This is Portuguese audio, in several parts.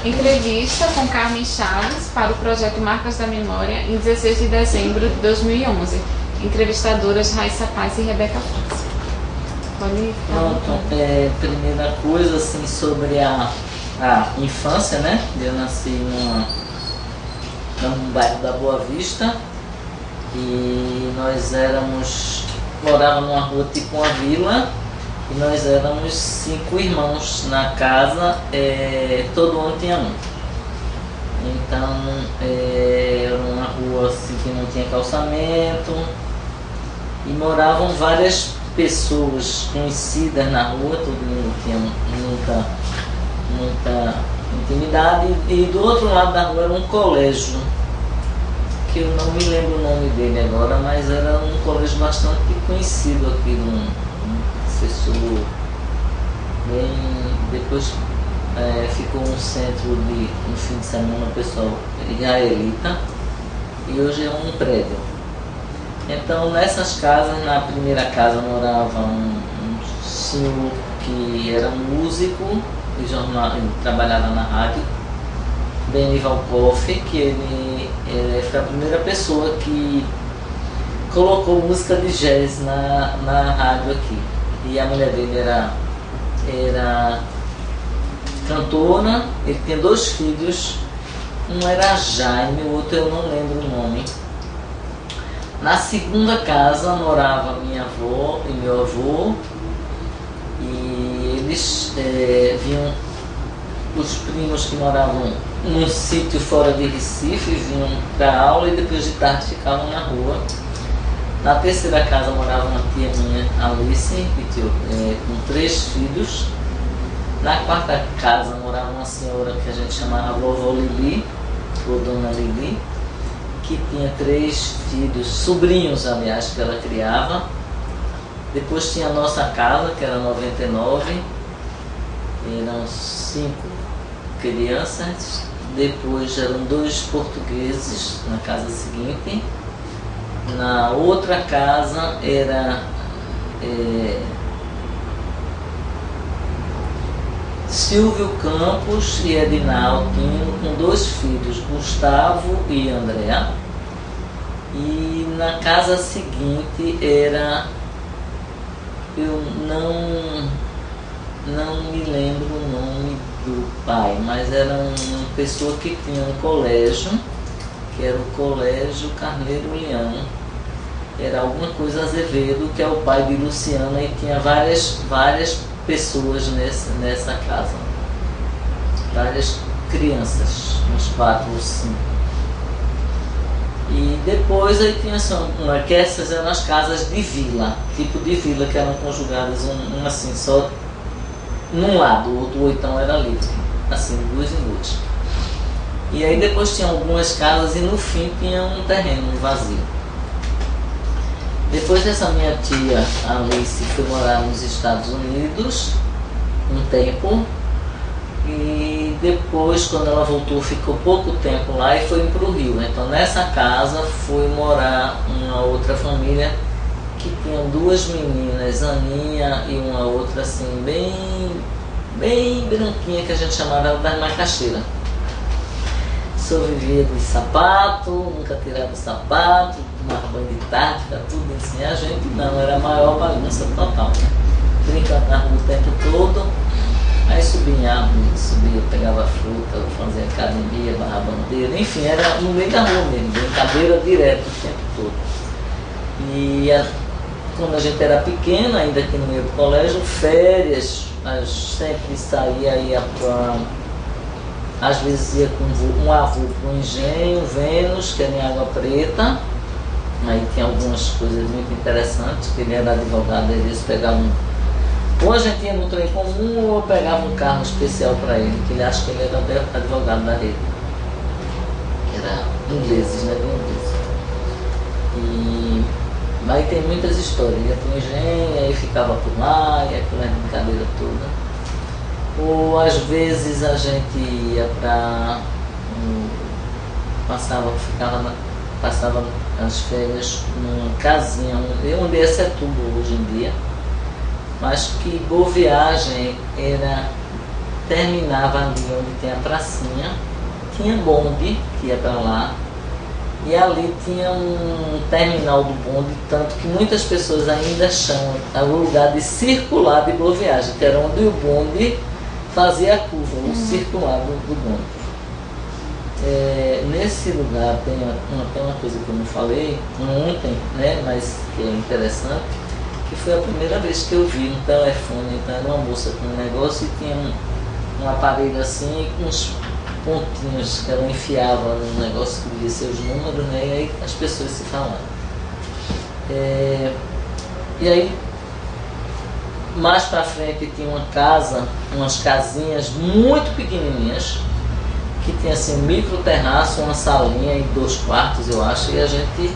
Entrevista com Carmen Chaves para o projeto Marcas da Memória em 16 de dezembro de 2011. Entrevistadoras Raíssa Paz e Rebeca Paz. Pode falar. Pronto, primeira coisa assim sobre a infância, né? Eu nasci num bairro da Boa Vista e nós morávamos numa rua tipo uma vila. E nós éramos 5 irmãos na casa, todo ano tinha um. Então era uma rua assim que não tinha calçamento e moravam várias pessoas conhecidas na rua, todo mundo tinha muita intimidade. E do outro lado da rua era um colégio, que eu não me lembro o nome dele agora, mas era um colégio bastante conhecido aqui professor depois ficou um centro no fim de semana, pessoal israelita, e hoje é um prédio. Então nessas casas, na primeira casa morava um senhor que era músico e ele trabalhava na rádio, Benival Koff, que ele foi a primeira pessoa que colocou música de jazz na rádio aqui. E a mulher dele era cantora. Ele tinha 2 filhos, um era Jaime, o outro eu não lembro o nome. Na segunda casa morava minha avó e meu avô, e eles vinham, os primos que moravam num sítio fora de Recife, vinham para aula e depois de tarde ficavam na rua. Na terceira casa morava uma tia minha, Alice, com 3 filhos. Na quarta casa morava uma senhora que a gente chamava vovó Lili, ou dona Lili, que tinha 3 filhos, sobrinhos aliás, que ela criava. Depois tinha a nossa casa, que era 99, eram 5 crianças. Depois eram 2 portugueses na casa seguinte. Na outra casa era Silvio Campos e Edna Altino, com 2 filhos, Gustavo e Andréa. E na casa seguinte era, eu não me lembro o nome do pai, mas era uma pessoa que tinha um colégio, que era o Colégio Carneiro Leão, era alguma coisa Azevedo, que é o pai de Luciana, e tinha várias pessoas nessa casa, várias crianças, uns 4 ou 5. E depois aí tinha que essas eram as casas de vila, tipo de vila, que eram conjugadas um assim, só num lado, o outro oitão era livre, assim, 2 em 2. E aí depois tinha algumas casas e no fim tinha um terreno vazio. Depois dessa minha tia Alice foi morar nos Estados Unidos um tempo. E depois, quando ela voltou, ficou pouco tempo lá e foi para o Rio. Então nessa casa foi morar uma outra família que tinha 2 meninas, Aninha e uma outra assim, bem branquinha, que a gente chamava ela das macaxeiras. Só vivia de sapato, nunca tirava o sapato, tomava banho de tarde, ficava tudo assim. A gente não, era a maior bagunça total, né? Brincando na rua o tempo todo. Aí subia, pegava fruta, fazia academia, barra bandeira, enfim, era no meio da rua mesmo, brincadeira direto o tempo todo. E quando a gente era pequena, ainda aqui no meio do colégio, férias, a gente sempre ia para... Às vezes ia com um avô para o Engenho, Vênus, que era em Água Preta. Aí tinha algumas coisas muito interessantes, que ele era advogado, eles pegavam... Ou a gente ia no trem comum, ou eu pegava um carro especial para ele, que ele acha que ele era advogado da rede. Que era ingleses, né? E aí tem muitas histórias, ia para o Engenho, aí ficava por lá, e aquela brincadeira toda. Ou às vezes a gente ia para... passava as férias numa casinha, onde é Setúbal hoje em dia, mas que Boa Viagem era terminava ali onde tem a pracinha, tinha bonde que ia para lá, e ali tinha um terminal do bonde, tanto que muitas pessoas ainda chamam o lugar de circular de Boa Viagem, que era onde o bonde fazia a curva, o circular do bonde. Nesse lugar tem uma coisa que eu não falei ontem, né, mas que é interessante, que foi a primeira vez que eu vi um telefone. Então era uma moça com um negócio e tinha um aparelho assim com uns pontinhos que ela enfiava no negócio que devia ser os números, né, e aí as pessoas se falavam. E aí mais pra frente tinha uma casa, umas casinhas muito pequenininhas, que tinha assim um micro terraço, uma salinha e 2 quartos, eu acho, e a gente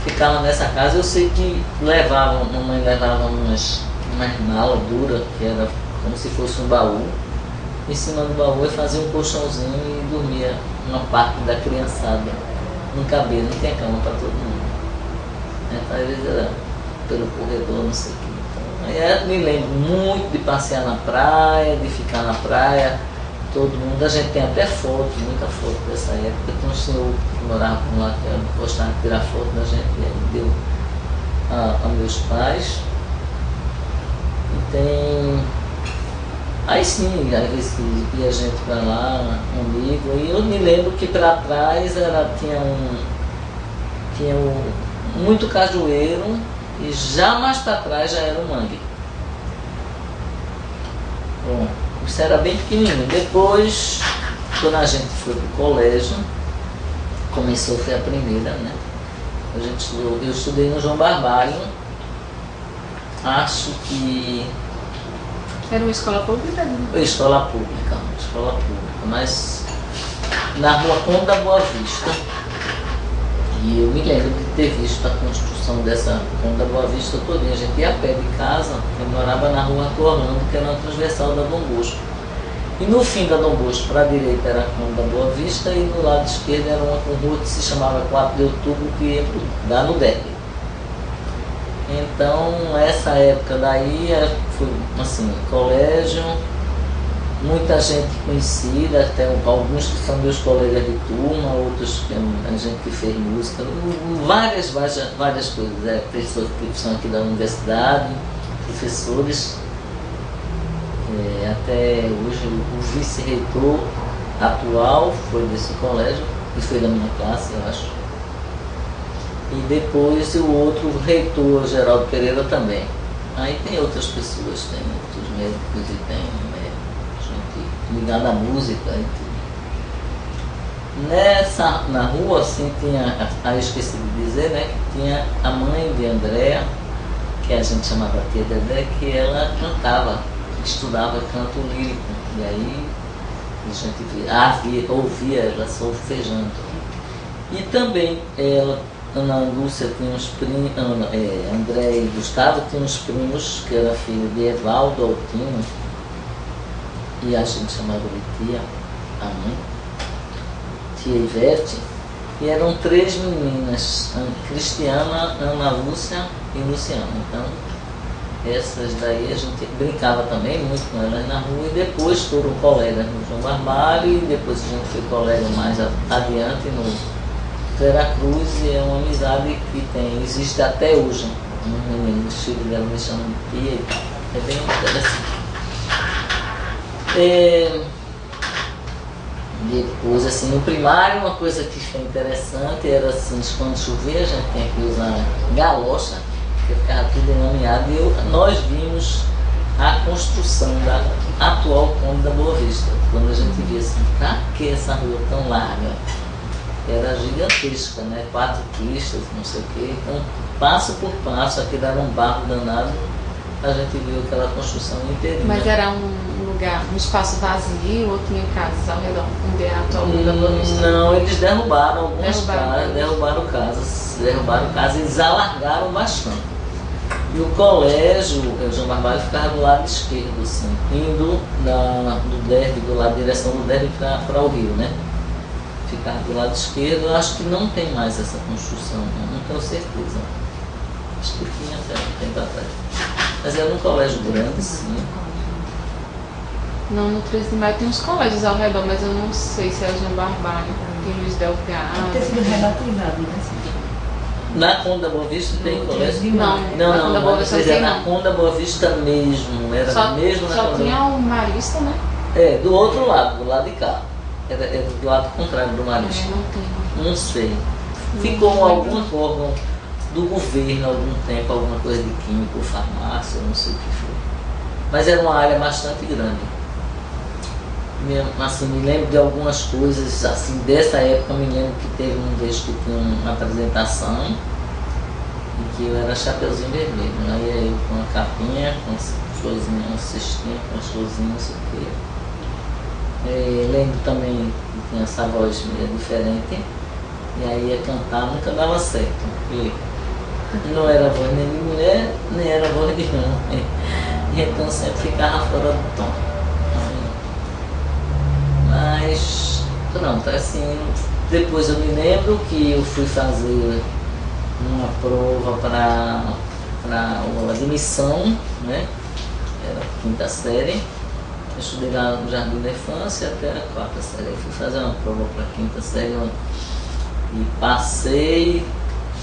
ficava nessa casa. Eu sei que mamãe levava umas malas duras, que era como se fosse um baú, em cima do baú, e fazia um colchãozinho e dormia uma parte da criançada, não cabia, não tinha cama para todo mundo. Então, às vezes era pelo corredor, não sei o que. Então, me lembro muito de passear na praia, de ficar na praia, todo mundo. A gente tem até foto, muita foto dessa época. Tem um senhor que morava por lá que gostava de tirar foto da gente, e ele deu a meus pais. E tem. Aí sim, às vezes ia gente para lá, um amigo, e eu me lembro que para trás tinha muito cajueiro, e já mais para trás já era um mangue. Bom, isso era bem pequenininho. Depois, quando a gente foi para o colégio, foi a primeira, né? Eu estudei no João Barbalho, acho que... Era uma escola pública? Né? Escola pública, mas na rua Conde da Boa Vista. E eu me lembro de ter visto a construção dessa Conde da Boa Vista todinha. A gente ia a pé de casa, eu morava na rua Arthur Orlando, que era uma transversal da Dom Bosco. E no fim da Dom Bosco, para a direita, era a Conde da Boa Vista, e no lado esquerdo era uma rua que se chamava 4 de Outubro, que ia dar no Derby. Então, essa época daí foi assim, colégio, muita gente conhecida, até alguns que são meus colegas de turma, outros que a gente que fez música, várias coisas, pessoas que são aqui da universidade, professores, até hoje o vice-reitor atual foi desse colégio, que foi da minha classe, eu acho. E depois o outro reitor, Geraldo Pereira, também. Aí tem outras pessoas, tem outros médicos e tem gente ligada à música e tudo. Na rua, assim, tinha, aí esqueci de dizer, né, que tinha a mãe de Andréa, que a gente chamava Tia Dedé, que ela cantava, estudava canto lírico. E aí a gente ouvia ela solfejando. E também ela... Ana Lúcia tinha uns primos, André e Gustavo tinham uns primos, que era filho de Evaldo Altino, e a gente chamava de tia, a mãe, tia Ivete, e eram 3 meninas, Cristiana, Ana Lúcia e Luciana. Então, essas daí a gente brincava também muito com elas na rua, e depois foram colegas no João Barbalho, e depois a gente foi colega mais adiante no Veracruz, e é uma amizade que existe até hoje. Um menino, os filhos dela me chamam de tia e tal. É bem interessante. Depois, assim, no primário, uma coisa que foi interessante era assim, quando chovia, a gente tinha que usar galocha, que ficava tudo enlameado, e nós vimos a construção da atual Conde da Boa Vista. Quando a gente via assim, pra que essa rua tão larga? Era gigantesca, né? 4 pistas, não sei o quê. Então, passo por passo, aquilo era um barro danado, a gente viu aquela construção inteirinha. Mas era um lugar, um espaço vazio, ou tinha casas ao redor, onde é a atual da Boa Vista? Não, eles derrubaram algumas casas, derrubaram casas e eles alargaram bastante. E o colégio, o João Barbalho, ficava do lado esquerdo, assim, indo do Derby, da direção do Derby para o Rio, né? Ficava do lado esquerdo. Eu acho que não tem mais essa construção, não tenho certeza. Acho que tinha até um tempo atrás. Mas era um colégio grande, sim. Não, no 13 de maio tem uns colégios ao redor, mas eu não sei se é João Barbalho, tem Luiz Deve ter Delgado. sido rebatizado, né? Na Conda Boa Vista tem colégio? Não, na Conda Boa Vista não tem, na não. Conda Boa Vista mesmo, era mesmo na Só Conda tinha o Marista, né? É, do outro lado, do lado de cá. Era do lado contrário do Marista. Não tem. Não sei. Ficou algum órgão do governo algum tempo, alguma coisa de químico, farmácia, não sei o que foi. Mas era uma área bastante grande. Assim, me lembro de algumas coisas, assim, dessa época, me lembro que teve um vez que tinha uma apresentação e que eu era Chapeuzinho Vermelho. Aí eu com uma capinha, com as florzinhas, uma cestinha, com as florzinhas, não sei o quê. Lembro também que tinha essa voz meio diferente. E aí ia cantar, nunca dava certo. Porque não era voz nem de mulher, nem era voz de homem. Então sempre ficava fora do tom. Mas pronto, assim, depois eu me lembro que eu fui fazer uma prova para a admissão, né? Era a quinta série. Eu estudei lá no Jardim da Infância até a quarta série. Eu fui fazer uma prova para a quinta série e passei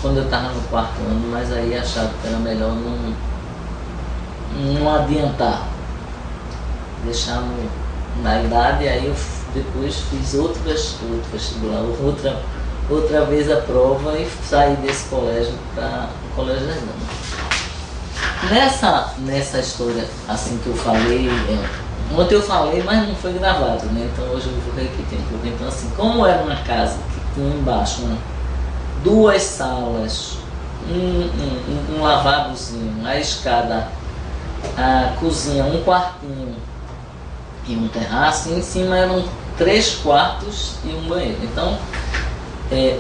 quando eu estava no quarto ano, mas aí achava que era melhor não adiantar, deixar na idade. E aí eu depois fiz outro vestibular, outra vez a prova e saí desse colégio para o Colégio das Damas. Nessa história assim que eu falei, ontem eu falei, mas não foi gravado, né? Então hoje eu vou repetir um pouco. Então assim, como era uma casa que tinha embaixo duas salas, um lavabozinho, a escada, a cozinha, um quartinho e um terraço, e em cima eram 3 quartos e um banheiro. Então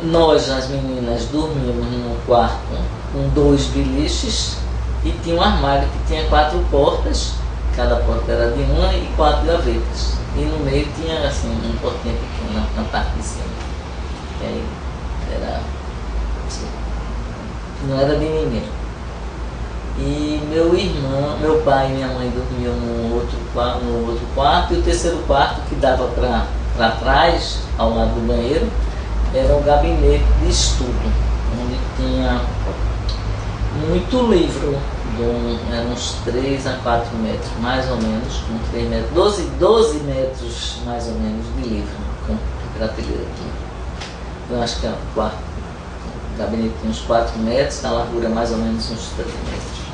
nós, as meninas, dormíamos num quarto com 2 biliches e tinha um armário que tinha 4 portas. Cada porta era de uma e 4 gavetas. E no meio tinha assim um portinha pequena na parte de cima. E aí era assim, não era de ninguém. E meu pai e minha mãe dormiam no outro quarto, e o terceiro quarto, que dava para trás, ao lado do banheiro, era um gabinete de estudo, onde tinha muito livro. Eram uns 3 a 4 metros, mais ou menos, com 3 metros, 12 metros mais ou menos de livro, com prateleira aqui. Eu acho que o gabinete tinha uns 4 metros, a largura mais ou menos uns 3 metros.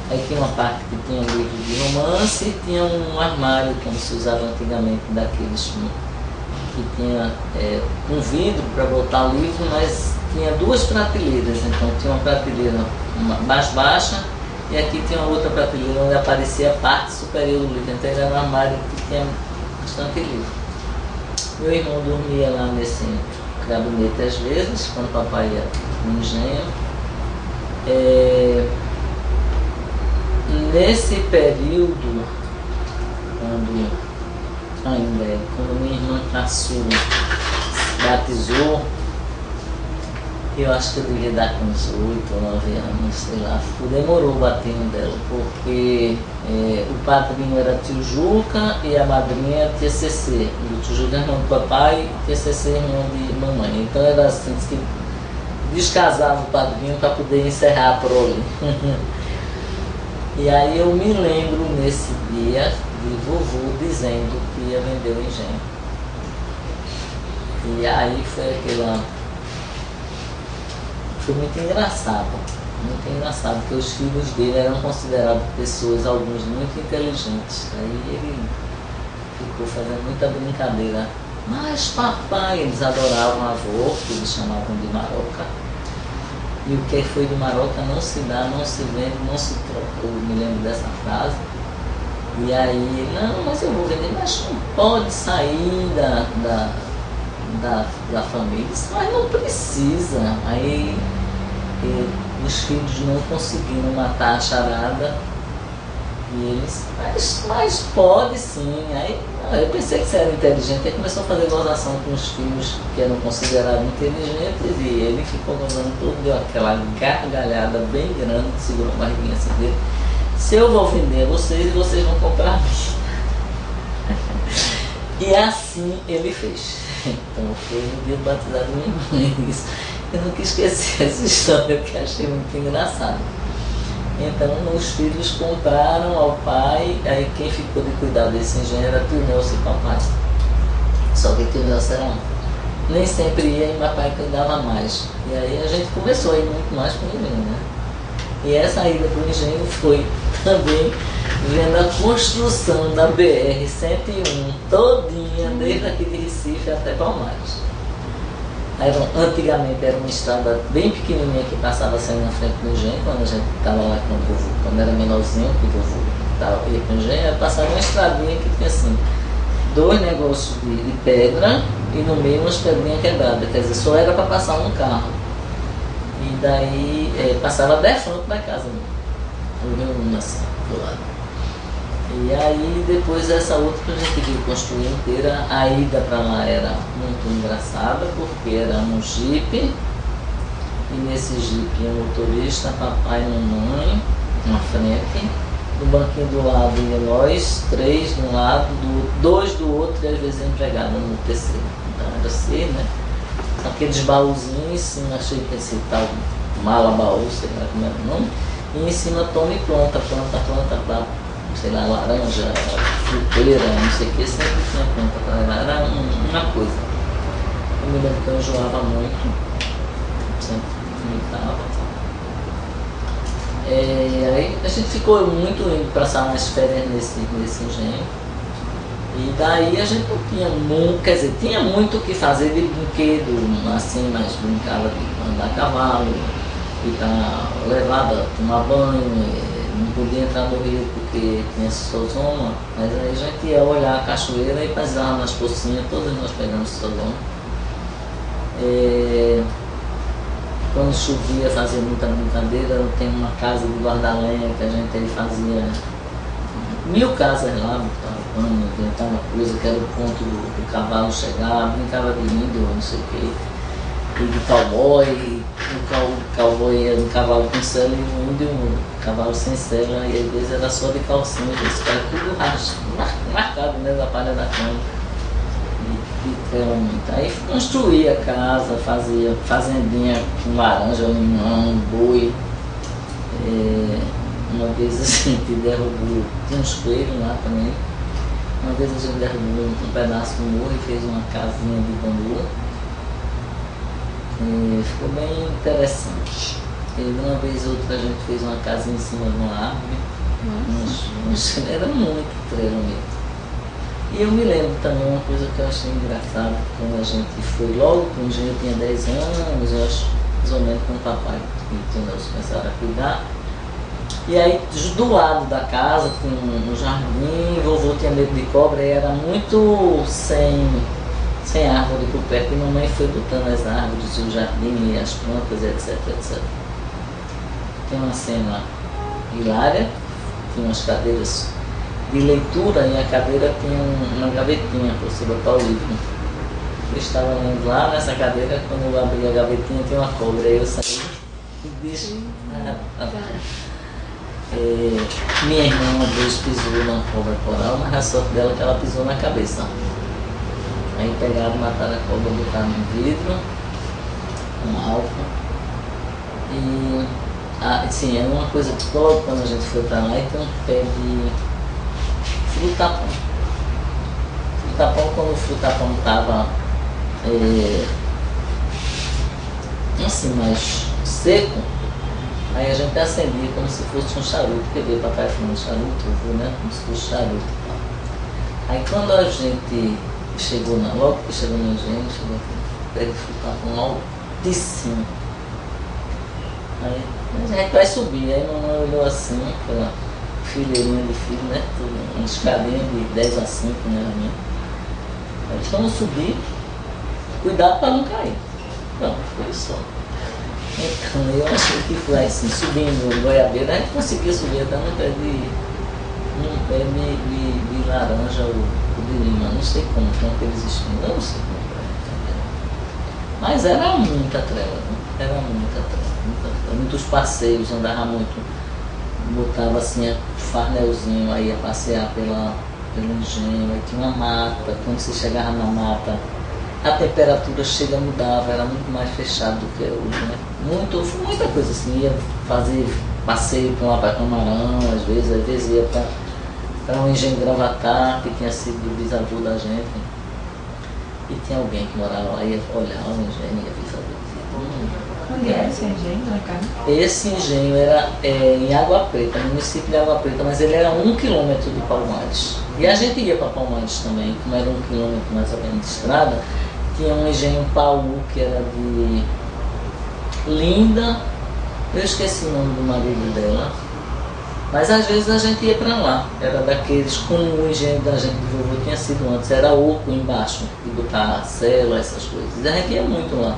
Aí tinha uma parte que tinha livro de romance e tinha um armário, como se usava antigamente, daqueles que tinha um vidro para botar livro, mas tinha 2 prateleiras. Então tinha uma prateleira mais baixa e aqui tinha outra prateleira onde aparecia a parte superior do livro. Então era um armário que tinha bastante livro. Meu irmão dormia lá nesse gabinete às vezes, quando o papai ia no engenho. Nesse período, quando minha irmã caçula batizou, eu acho que eu devia dar com uns 8 ou 9 anos, sei lá. Demorou o batismo dela, porque o padrinho era tio Juca e a madrinha tia Cecê. E o tio Juca é irmão do papai e tia Cecê é irmão de mamãe. Então era assim, que descasava o padrinho para poder encerrar a prole. E aí eu me lembro nesse dia de vovô dizendo que ia vender o engenho. E aí foi muito engraçado, porque os filhos dele eram considerados pessoas, alguns muito inteligentes. Aí ele ficou fazendo muita brincadeira. Mas papai, eles adoravam a avó, que eles chamavam de Maroca. E o que foi de Maroca não se dá, não se vende, não se troca. Eu me lembro dessa frase. E aí, não, mas eu vou vender, mas não pode sair da família. Mas não precisa. Aí os filhos não conseguiram matar a charada. E eles, mas pode sim. Aí eu pensei que você era inteligente, aí começou a fazer gozação com os filhos que eram considerados inteligentes, e ele ficou gozando tudo, deu aquela gargalhada bem grande, segurou a barriguinha assim dele. Se eu vou vender a vocês e vocês vão comprar a mim. E assim ele fez. Então foi no dia do batizado da minha mãe. Isso. Eu nunca esqueci essa história, que achei muito engraçado. Então os filhos compraram ao pai, aí quem ficou de cuidar desse engenho era tio Nelson e papai. Só que tio Nelson era nem sempre ia e papai cuidava mais. E aí a gente começou a ir muito mais com o engenho, né? E essa ida para o engenho foi também vendo a construção da BR-101 todinha, desde aqui de Recife até Palmares. Antigamente era uma estrada bem pequenininha que passava assim na frente do engenho, quando a gente estava lá com o vovô, quando era menorzinho, que o vovô ia para o engenho, passava uma estradinha que tinha assim, 2 negócios de pedra e no meio umas pedrinhas quebradas, quer dizer, só era para passar um carro. E daí passava defronto da casa, assim, do lado. E aí depois essa outra a gente viu construir inteira, a ida para lá era muito engraçada, porque era um jipe, e nesse jipe ia motorista, papai e mamãe, na frente, no banquinho do lado ia nós, 3 de um lado, 2 do outro e às vezes a empregada no terceiro. Então era assim, né? Aqueles baúzinhos em cima, achei que esse tal mala baú, sei lá como era o nome, e em cima tome planta para, sei lá, laranja, fruteira, não sei o que, sempre tinha planta para levar, era uma coisa. Eu me lembro que eu enjoava muito, sempre vomitava. Aí a gente ficou muito indo passar umas férias nesse engenho. E daí a gente não tinha muito, quer dizer, tinha muito o que fazer de brinquedo, assim, mas brincava de andar a cavalo, levava, tomar banho, não podia entrar no rio porque tinha sozoma, mas aí a gente ia olhar a cachoeira e pisava nas pocinhas, todos nós pegamos sozoma. Quando chovia fazia muita brincadeira, tem uma casa de guarda-lenha que a gente aí fazia 1000 casas lá, inventava coisa que era o ponto do cavalo chegar, brincava de índio, não sei o que, e de cowboy, o cowboy ia no cavalo com sela e o índio um cavalo sem sela, e às vezes era só de calcinha, eles ficavam tudo marcado né, da palha da cama. Aí construía casa, fazia fazendinha com laranja, limão, boi. Uma vez a gente derrubou, tinha uns coelhos lá também. Uma vez a gente derrubou um pedaço do morro e fez uma casinha de bambu. Ficou bem interessante. E uma vez ou outra a gente fez uma casinha em cima de uma árvore. Era muito treinamento. E eu me lembro também uma coisa que eu achei engraçada, quando a gente foi logo para o engenho, eu tinha 10 anos, eu acho, mais ou menos quando o papai e o Nelson começaram a cuidar. E aí do lado da casa tinha um jardim, vovô tinha medo de cobra e era muito sem árvore por perto, e mamãe foi botando as árvores, o jardim, as plantas, etc, etc. Tem uma cena hilária, tinha umas cadeiras de leitura e a cadeira tinha uma gavetinha para você botar o livro. Eu estava lendo lá nessa cadeira, quando eu abri a gavetinha tinha uma cobra, aí eu saí e disse. Minha irmã uma vez pisou na cobra coral, mas a sorte dela é que ela pisou na cabeça. Aí pegaram, mataram a cobra, botaram no vidro, com álcool. E sim, era uma coisa que logo quando a gente foi para lá e tem um pé de frutapão. Frutapão, quando o frutapão estava assim, mais seco, aí a gente acendia como se fosse um charuto, porque veio papai fumando charuto, né? Como se fosse charuto. Aí quando a gente chegou logo que chegou no engenho, chegou aqui, pé de frutapão altíssimo. Aí a gente vai subir, aí a mamãe olhou assim, pela fileirinha de filho, né? Uma escadinha de 10 a 5, né? A minha. Aí eles vamos subir, cuidado para não cair. Pronto, foi só. Então eu achei que foi assim, subindo goiabeira, a gente conseguia subir até num pé de laranja ou de lima, não sei como, não que eles espinhos, eu não sei como foi. Mas era muita trela, né? Era muita trela, muitos passeios, andava muito. Botava assim o farnelzinho, aí ia passear pelo engenho, aí tinha uma mata, quando você chegava na mata, a temperatura mudava, era muito mais fechado do que é hoje, né? Muita coisa assim, ia fazer passeio para lá para Camarão, às vezes ia para um engenho de Gravatar, que tinha sido o bisavô da gente. E tinha alguém que morava lá, ia olhar o engenho, ia bisavô. Onde era esse engenho, dona Carmen? Esse engenho era em Água Preta, no município de Água Preta, mas ele era 1 quilômetro de Palmares. E a gente ia para Palmares também, como era 1 quilômetro mais ou menos de estrada, tinha um engenho Paú, que era de Linda, eu esqueci o nome do marido dela, mas às vezes a gente ia para lá, era daqueles, como o engenho da gente do vovô tinha sido antes, era oco embaixo, de botar cela, essas coisas, e a gente ia muito lá.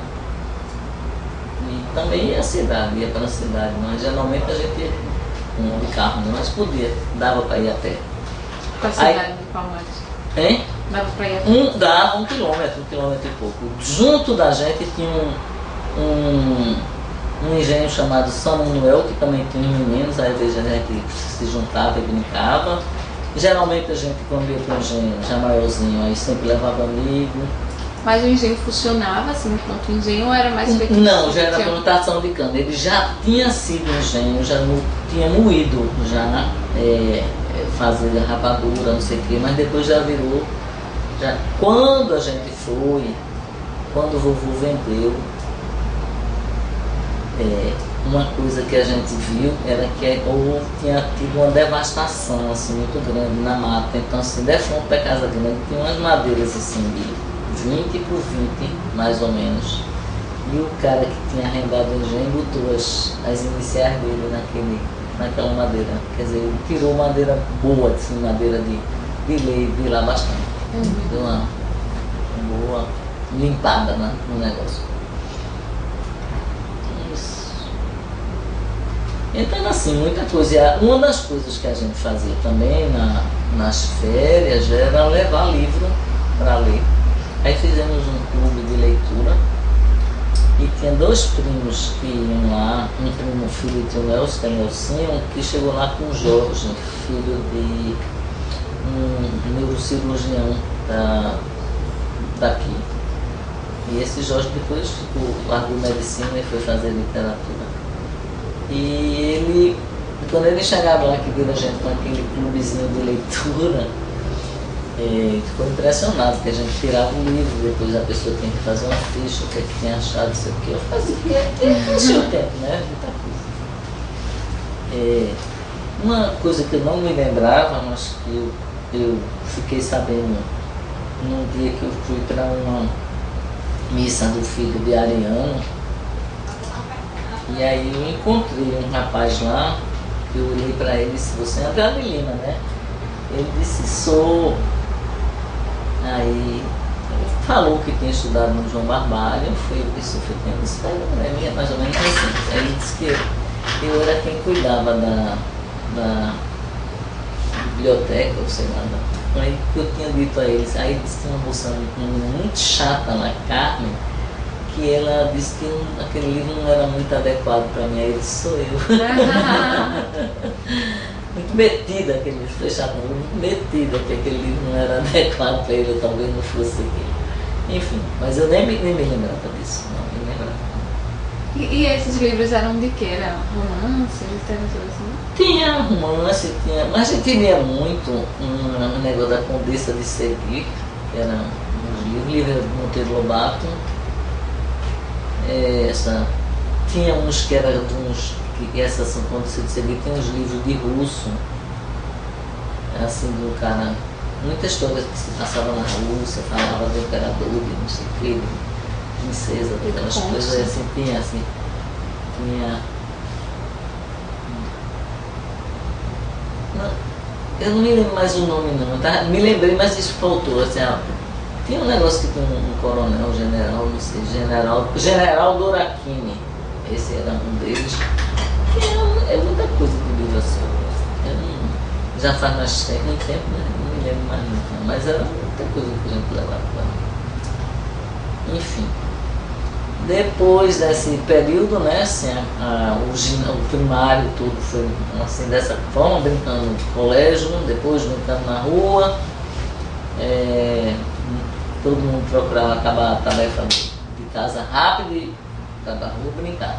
E também ia à cidade, ia para a cidade, mas geralmente a gente ia de carro, mas podia, dava para ir a pé. Para a cidade de Palmares. Hein? Dava para ir a pé? Dava 1 quilômetro, 1 quilômetro e pouco. Junto da gente tinha um engenho chamado São Manuel, que também tinha meninos, às vezes a gente se juntava e brincava. Geralmente a gente, quando ia para o engenho, já maiorzinho, aí sempre levava amigo. Mas o engenho funcionava assim, enquanto engenho, ou era mais feito? Não, já era plantação de cana. Ele já tinha sido engenho, já tinha moído, já fazia rapadura, não sei o quê, mas depois já virou. Quando a gente foi, quando o vovô vendeu, uma coisa que a gente viu era que tinha tido uma devastação assim, muito grande na mata. Então, assim, de frente para a casa grande, tinha umas madeiras assim de 20 por 20, mais ou menos. E o cara que tinha arrendado o engenho botou as iniciais dele naquela madeira. Quer dizer, ele tirou madeira boa, assim, madeira de lei, de lá bastante. Deu uma boa limpada, né, no negócio. Isso. Então, assim, muita coisa. Uma das coisas que a gente fazia também nas férias era levar livro para ler. Aí fizemos um clube de leitura e tinha 2 primos que iam lá, um primo filho de Nelson, que é Nelsinho, que chegou lá com o Jorge, filho de um neurocirurgião daqui. E esse Jorge depois largou medicina e foi fazer literatura. E quando ele chegava lá, que viu a gente com aquele clubezinho de leitura, ficou impressionado, porque a gente tirava o livro, depois a pessoa tinha que fazer uma ficha, o que é que tinha achado, não sei o que. Eu fazia, porque encheu o tempo, né? Muita coisa. Uma coisa que eu não me lembrava, mas que eu fiquei sabendo num dia que eu fui para uma missa do filho de Ariano, e aí eu encontrei um rapaz lá, que eu olhei para ele e disse, você é André de Lima, né? Ele disse, sou. Aí ele falou que tinha estudado no João Barbalho, eu disse, é mais ou menos assim. Aí ele disse que eu era quem cuidava da biblioteca, ou sei lá, aí que eu tinha dito a eles. Aí disse que tinha uma moça muito chata lá, Carmen, que ela disse que aquele livro não era muito adequado para mim. Aí eu disse, sou eu. Muito metida aquele livro, fechado, muito metida que aquele livro não era adequado para ele, talvez não fosse aquele. Enfim, mas eu nem me lembrava disso, não me lembrava. E esses livros eram de quê? Era romance, literatura assim? Tinha romance, mas a gente lia muito um negócio da Condessa de Segui, que era um livro de Monteiro Lobato. Tinha uns que eram de uns. Que essas são quando você tem uns livros de russo, assim, do cara, muita história que se passava na Rússia, falava do imperador, de não sei o que, de princesa, aquelas coisas assim, tinha. Não, eu não me lembro mais o nome não, tá? Me lembrei, mas isso faltou, assim, tinha um negócio que tinha um coronel, general, não sei, general Dorachini, esse era um deles. É muita coisa de livro assim. Já faz muito tempo, né? Não me lembro mais muito, mas era muita coisa que a gente levava para lá. Enfim. Depois desse período, né, assim, o primário tudo foi assim, dessa forma, brincando de colégio, depois brincando na rua. Todo mundo procurava acabar a tarefa de casa rápido e para a rua brincar.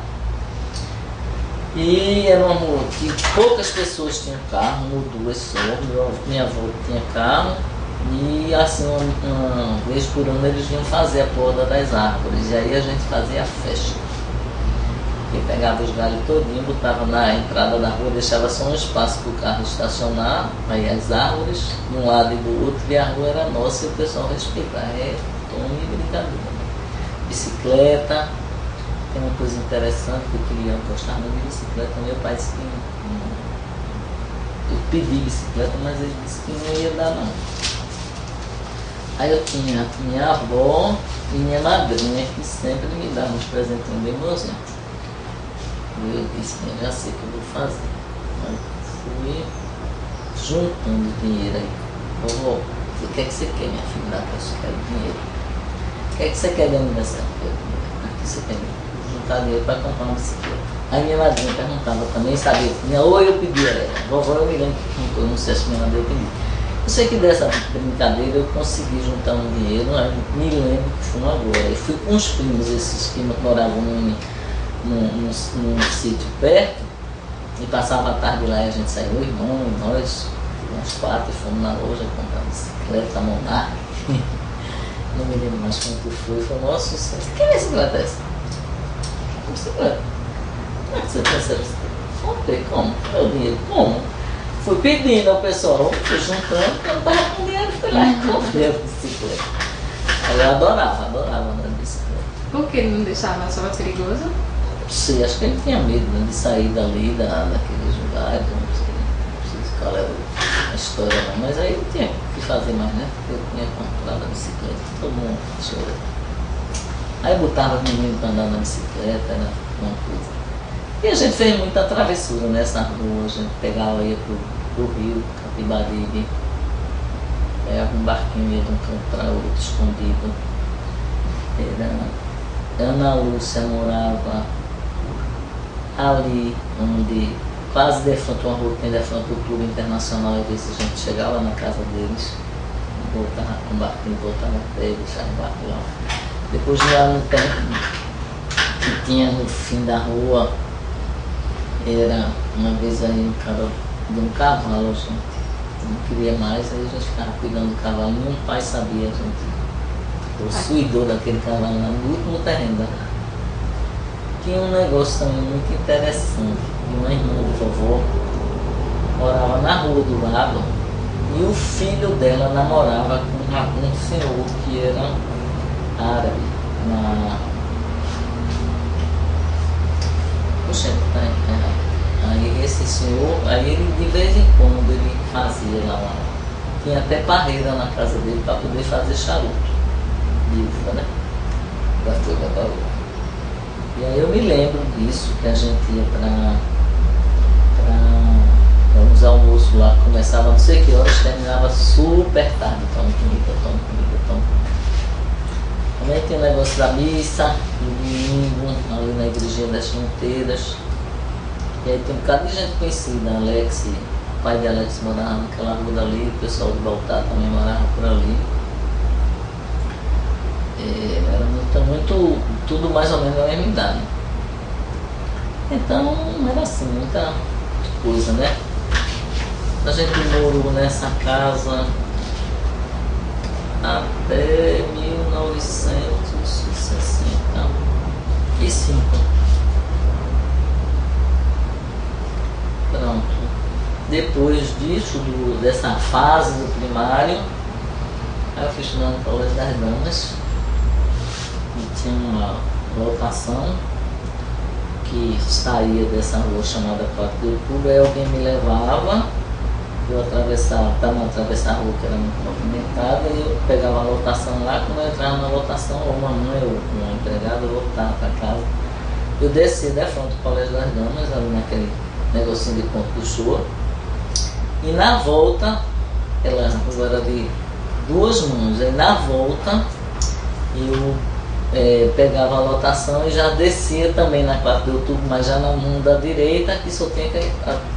E era uma rua que poucas pessoas tinham carro, ou duas só. Minha avó tinha carro. E assim, uma vez por ano eles vinham fazer a poda das árvores. E aí a gente fazia a festa. E pegava os galhos todinho, botava na entrada da rua, deixava só um espaço para o carro estacionar, aí as árvores de um lado e do outro, e a rua era nossa e o pessoal respeitava. Tome e brincadeira. Bicicleta. Tem uma coisa interessante que eu queria gostar muito de bicicleta. Meu pai disse que eu pedi bicicleta, mas ele disse que não ia dar não. Aí eu tinha minha avó e minha madrinha que sempre me davam uns presentinhos bem bonzinhos. E eu disse que já sei o que eu vou fazer. Aí fui juntando dinheiro aí. Vovó, o que é que você quer, minha filha? Dá para você quer dinheiro. O que é que você quer de aniversário? O que você quer? Juntar dinheiro para comprar uma bicicleta. Aí minha madrinha perguntava também, sabia? Ou eu pedia a ela. Vovó, eu me lembro que eu não sei se minha madrinha pedia. Eu sei que dessa brincadeira eu consegui juntar um dinheiro, me lembro que foi agora. Eu fui com os primos, esses que moravam num sítio perto, e passava a tarde lá e a gente saiu, o irmão e nós, uns 4, e fomos na loja comprar uma bicicleta Monarch. Não me lembro mais quanto foi o maior sucesso. Que bicicleta é essa? Bicicleta? Como é que você tem essa bicicleta? Comprei, como? Meu dinheiro, como? Fui pedindo ao pessoal, fui juntando, eu não estava com dinheiro, fui lá e comprei a bicicleta. Aí eu adorava andar de bicicleta. Por que ele não deixava? Só perigoso? Não sei, acho que ele tinha medo, né, de sair dali, daqueles lugares, não sei qual era a história não, mas aí eu tinha que fazer mais, né? Porque eu tinha comprado a bicicleta, todo mundo chorou. Aí botava os meninos para andar na bicicleta, era uma coisa. E a gente fez muita travessura nessa rua, a gente pegava e ia pro rio, Capibaribe, pegava um barquinho e ia de um canto para outro, escondido. Ana Lúcia morava ali, onde quase de frente uma rua que tem de frente do Clube Internacional, e às vezes a gente chegava na casa deles, voltava com o barquinho, voltava até ele, deixava o barco lá. Depois lá no tempo que tinha no fim da rua, era uma vez aí um cara de um cavalo, a gente não queria mais, aí a gente ficava cuidando do cavalo, nenhum pai sabia, a gente possuidor daquele cavalo lá no último terreno da casa. Tinha um negócio também muito interessante, uma irmã de vovó morava na rua do lado e o filho dela namorava com um senhor que era árabe, Poxa, tá errado. Aí esse senhor, aí ele de vez em quando ele fazia lá tinha até parreira na casa dele para poder fazer charuto de uva, né? Da folha da uva. E aí eu me lembro disso, que a gente ia para uns almoços lá, começava não sei que horas, terminava super tarde, toma comida. Também tem o negócio da missa, domingo, ali na Igrejinha das Fronteiras. E aí tem um bocado de gente conhecida, Alex, o pai de Alex morava naquela rua dali, o pessoal de Baltar também morava por ali. Era muito, tudo mais ou menos da mesma idade. Então era assim, muita coisa, né? A gente morou nessa casa até 1965. Pronto. Depois disso, dessa fase do primário, aí eu fui estudar no Colégio das Damas e tinha uma lotação que saía dessa rua chamada 4 de Outubro, aí alguém me levava, eu atravessava, para não atravessar a rua que era muito movimentada, e eu pegava a lotação lá, quando eu entrava na lotação, ou uma mãe ou uma empregada, eu voltava para casa. Eu descia de frente do Colégio das Damas, ali naquele negocinho de ponto do show, e na volta, ela era de duas mãos, aí na volta eu pegava a lotação e já descia também na 4 de outubro, mas já na mão da direita, que só tinha que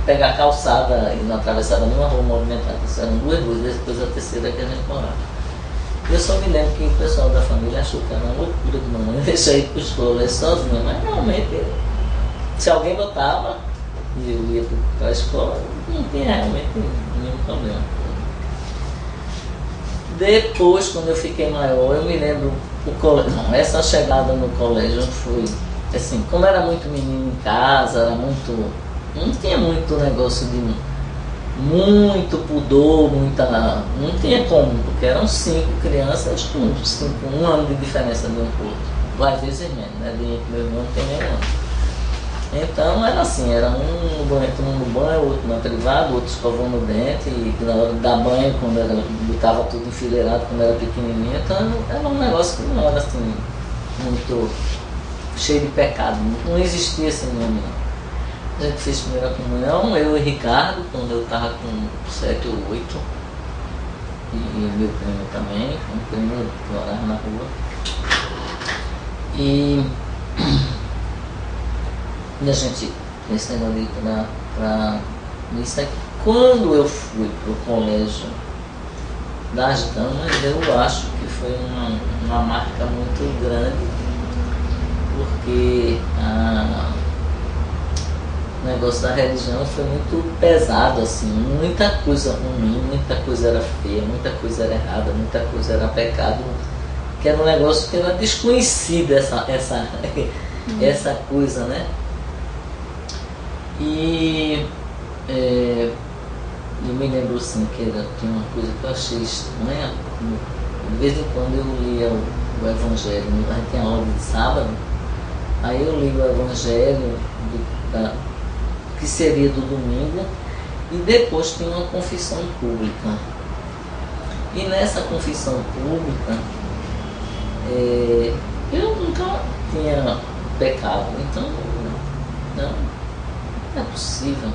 pegar a calçada e não atravessava nenhuma rua movimentada. Isso eram 2 ruas, depois a terceira que a gente morava. Eu só me lembro que o pessoal da família achou que era uma loucura de mamãe deixar ir para os colégios sozinha, mas realmente, se alguém botava e eu ia para a escola, não tinha realmente nenhum problema. Depois, quando eu fiquei maior, eu me lembro o colégio. Não, essa chegada no colégio foi assim, como era muito menino em casa, era muito. Não tinha muito negócio de muito pudor, não tinha como, porque eram 5 crianças com 1 ano de diferença de um pro outro. Às vezes menos, né? De meu irmão não tem nenhum ano. Então era assim, era um no banho, tomando banho, outro na privada, outro escovando o dente, e na hora de dar banho, quando era, botava tudo enfileirado, quando era pequenininho, então era um negócio que não era assim, muito cheio de pecado, não existia esse nome. A gente fez primeira comunhão, eu e Ricardo, quando eu estava com 7 ou 8, e meu primo também, um primo que morava na rua. E a gente, nesse negócio de ir para missa, quando eu fui para o colégio das damas, eu acho que foi uma marca muito grande, porque o negócio da religião foi muito pesado, assim, muita coisa ruim, muita coisa era feia, muita coisa era errada, muita coisa era pecado, que era um negócio que era desconhecido, essa coisa, né? E eu me lembro assim que tinha uma coisa que eu achei estranha. De vez em quando eu lia o Evangelho, a gente tinha aula de sábado, aí eu li o Evangelho que seria do domingo, e depois tinha uma confissão pública. E nessa confissão pública eu nunca tinha pecado, então não é possível.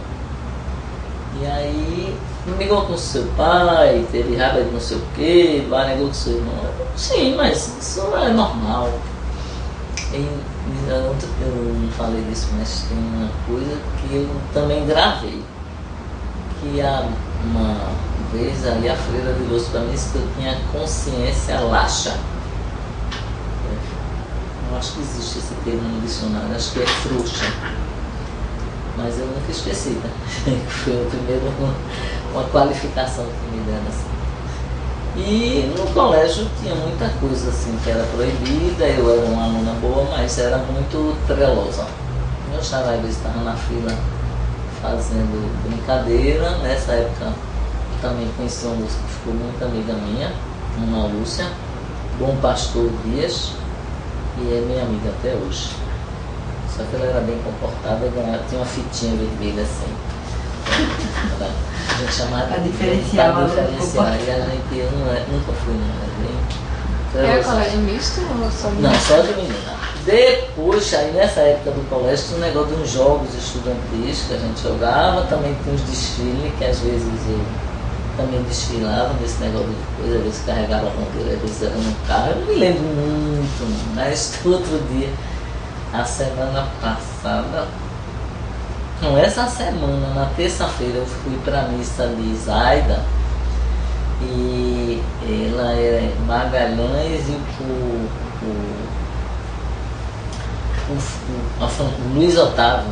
E aí brigou com seu pai, teve raiva de não sei o que, barregou com seu irmão. Sim, mas isso é normal. Eu não falei disso, mas tem uma coisa que eu também gravei. Que uma vez ali a freira virou-se para mim que eu tinha consciência laxa. Eu acho que existe esse termo no dicionário, acho que é frouxa. Mas eu nunca esqueci, né? Foi o primeiro, uma qualificação que me deram assim. E no colégio tinha muita coisa assim que era proibida, eu era uma aluna boa, mas era muito trelosa. Eu estava às vezes estava na fila fazendo brincadeira. Nessa época também conheci uma moça que ficou muito amiga minha, uma Lúcia, Bom Pastor Dias, e é minha amiga até hoje. Só que ela era bem comportada, tinha uma fitinha vermelha assim. A gente chamava para diferenciar. E a gente, eu nunca fui, não. Era colégio misto ou só menina? Não, só de menina. Depois, aí nessa época do colégio, tinha um negócio de uns jogos estudantis que a gente jogava, também tinha uns desfiles, que às vezes eu também desfilava nesse negócio de coisa, às vezes carregava a bandeira, às vezes era no carro. Eu não me lembro muito, mas outro dia. A semana passada, não, essa semana, na terça-feira, eu fui para a missa de Zaida, e ela é Magalhães, e o Luiz Otávio,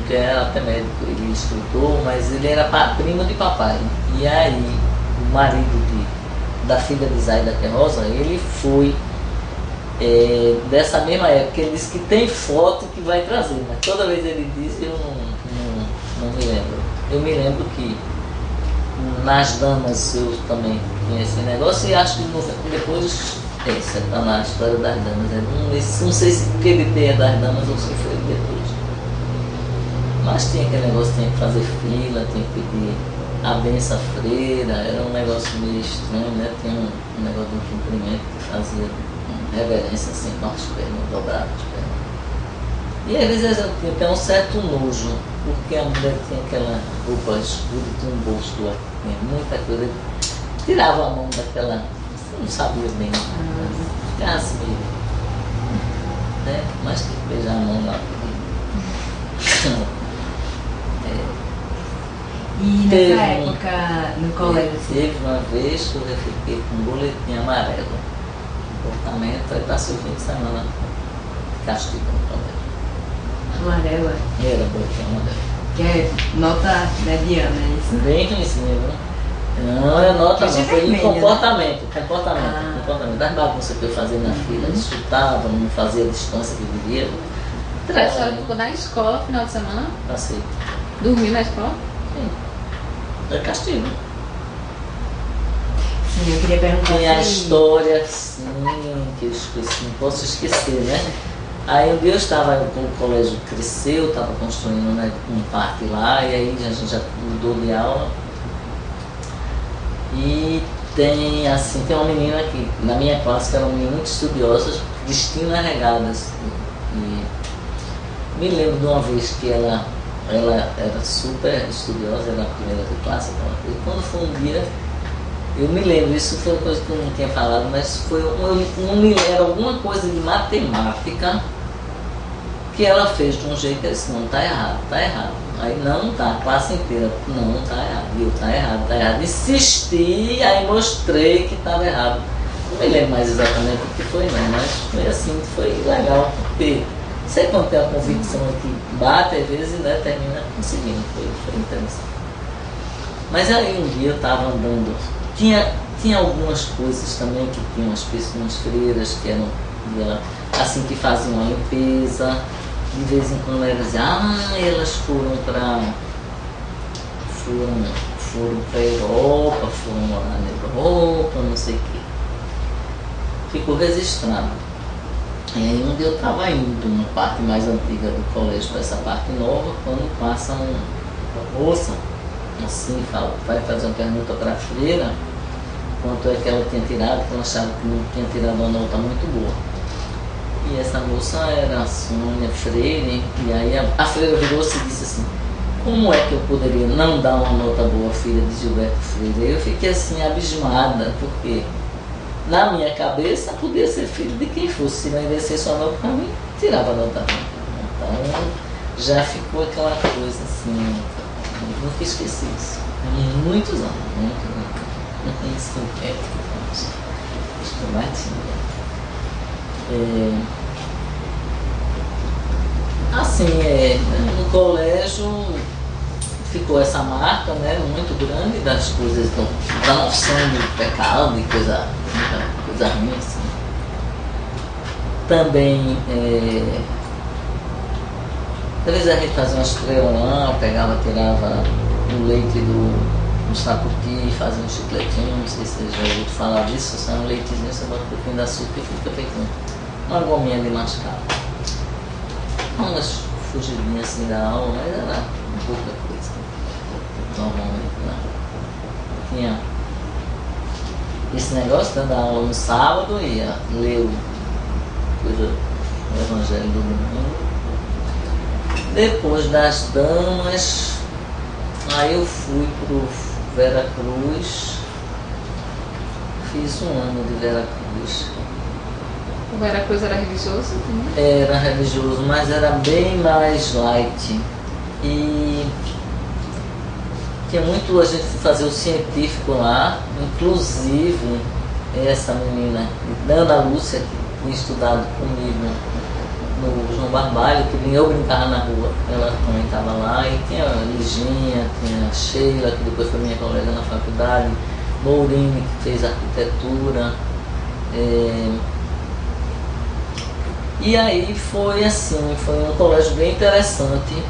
que era até médico, ele estudou, mas ele era primo de papai. E aí, o marido da filha de Zaida, que é Rosa, ele foi. Dessa mesma época, ele disse que tem foto que vai trazer, mas toda vez ele diz, eu não me lembro. Eu me lembro que nas damas eu também tinha esse negócio, e acho que depois essa está na história das damas. Não sei se aquele tem das damas ou se foi depois. Mas tinha aquele negócio, tinha que fazer fila, tinha que pedir a benção à freira, era um negócio meio estranho, né? Tinha um negócio de um cumprimento que fazia reverência assim, com as pernas dobradas. E às vezes eu tinha até um certo nojo, porque a mulher tinha aquela roupa escura, tinha um bolso do tinha muita coisa. Tirava a mão daquela, você não sabia bem, ficava assim meio Teve nessa época no colégio? Assim? Teve uma vez que eu fiquei com um boletim amarelo. Comportamento, aí passei o fim de semana castigo no colégio. Amarela? Era boletim amarelo. Que é nota mediana, é isso? Bem ruimzinho, viu? Não é nota, não, foi em comportamento. Comportamento. Das bagunças que eu fazia na fila, chutava, não fazia a distância que devia. A senhora ficou na escola no final de semana? Passei. Dormiu na escola? Sim. É castigo. Sim, eu queria perguntar. Tem a história, sim, que eu esqueci, não posso esquecer, né? Aí um dia eu estava, o colégio cresceu, estava construindo, né, um parque lá, e aí a gente já mudou de aula. E tem uma menina que, na minha classe, que era uma menina muito estudiosa, Cristina Regadas. E me lembro de uma vez que ela era super estudiosa, era a primeira de classe, aquela coisa. Quando foi um dia, eu me lembro, isso foi uma coisa que eu não tinha falado, mas foi era alguma coisa de matemática que ela fez de um jeito que eu disse, não, tá errado, tá errado. Aí não tá, a classe inteira, não, tá errado, e eu, tá errado, tá errado. Insisti, aí mostrei que estava errado. Não me lembro mais exatamente o que foi não, mas foi assim, foi legal, porque sei quando tem a convicção que bate, às vezes, né, termina conseguindo, foi interessante. Mas aí um dia eu estava andando, tinha algumas coisas também que tinham umas freiras que eram assim que faziam a limpeza. De vez em quando elas diziam, elas foram para a Europa, foram morar na Europa, não sei o quê. Ficou registrado. E aí um dia eu estava indo numa parte mais antiga do colégio para essa parte nova, quando passa uma moça, assim, vai fazer uma pergunta para a freira, quanto é que ela tinha tirado, que ela achava que não tinha tirado uma nota muito boa. E essa moça era a Sônia Freire, e aí a freira virou-se e disse assim, como é que eu poderia não dar uma nota boa, filha de Gilberto Freire? Eu fiquei assim, abismada, porque na minha cabeça podia ser filho de quem fosse, se merecesse sua nota para mim, tirava a nota boa. Então já ficou aquela coisa assim, eu nunca esqueci isso. Muitos anos, não tem 50 anos, acho que mais tinha. No colégio ficou essa marca, né, muito grande das coisas, da noção de pecado e coisa ruim assim. Também, às vezes a gente fazia uma estrela lá, tirava o leite do saputi, fazia um chicletinho, não sei se vocês já ouviram falar disso, sai um leitezinho, você bota um pouquinho de açúcar e fica feito uma gominha de mascar. Umas fugidinhas assim da aula, mas era pouca coisa. Normalmente não. Tinha esse negócio de dar aula no sábado, ia ler o Evangelho do Domingo. Depois das damas, aí eu fui pro Vera Cruz, fiz um ano de Vera Cruz. O Vera Cruz era religioso também? Era religioso, mas era bem mais light. E tinha muito a gente fazer o científico lá, inclusive essa menina, Ana Lúcia, que tinha estudado comigo no João Barbalho, que eu brincava na rua, ela também estava lá, e tinha a Liginha, tinha a Sheila, que depois foi minha colega na faculdade, Mourini, que fez arquitetura. E aí foi assim, foi um colégio bem interessante.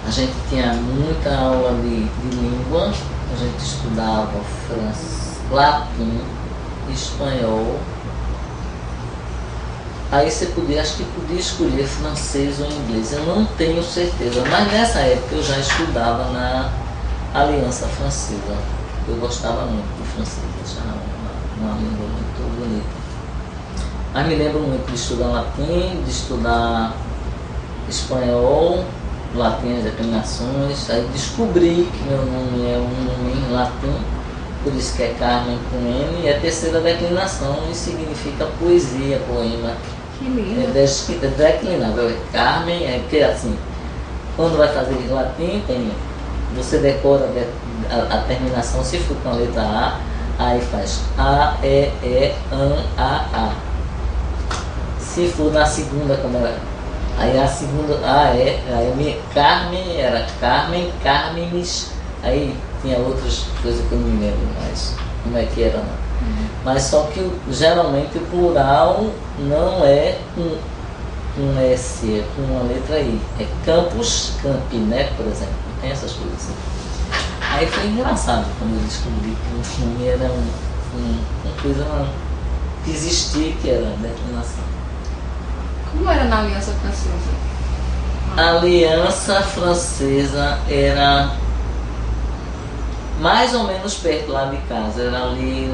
A gente tinha muita aula de língua, a gente estudava latim, espanhol. Aí você acho que podia escolher francês ou inglês, eu não tenho certeza, mas nessa época eu já estudava na Aliança Francesa. Eu gostava muito do francês, achava uma língua muito bonita. Mas me lembro muito de estudar latim, de estudar espanhol, latim, as declinações. Aí descobri que meu nome é um nome em latim, por isso que é Carmen com M, e a terceira declinação e significa poesia, poema. Que lindo. É declinável, é Carmen, porque assim, quando vai fazer em latim tem você decora a terminação, se for com a letra A, aí faz A, E, An, A. Se for na segunda, como era, aí a segunda A, E, aí Carmen era Carmen, Carmenes, aí tinha outras coisas que eu não me lembro mais como é que era, não. Mas só que geralmente o plural não é um S, é com uma letra I. É campus, campi, né? Por exemplo. Tem essas coisas assim. Aí foi engraçado quando eu descobri que o filme era uma coisa que existia, que era a declinação. Como era na Aliança Francesa? A Aliança Francesa era mais ou menos perto lá de casa. Era ali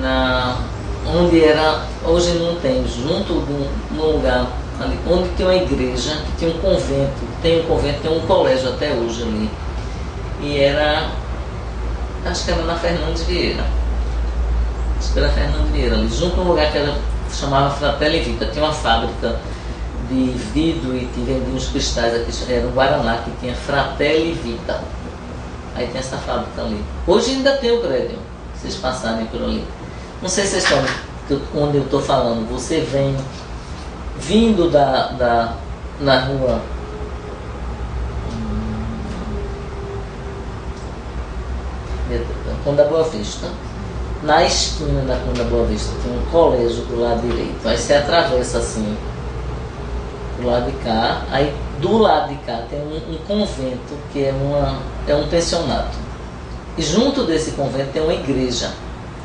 onde era, hoje não tem, junto no lugar ali, onde tem uma igreja, que tinha um convento, tem um colégio até hoje ali. E era, acho que era na Fernandes Vieira. Acho que era Fernandes Vieira, ali, junto no lugar que chamava Fratelli Vita. Tinha uma fábrica de vidro e que vendia uns cristais aqui, era um Guaraná, que tinha Fratelli Vita. Aí tem essa fábrica ali. Hoje ainda tem o prédio, se vocês passarem por ali. Não sei se vocês estão onde eu estou falando. Você vem vindo na rua Conda Boa Vista. Na esquina da Conda Boa Vista tem um colégio do lado direito. Aí você atravessa assim do lado de cá. Aí do lado de cá tem um convento que é um pensionato. E junto desse convento tem uma igreja.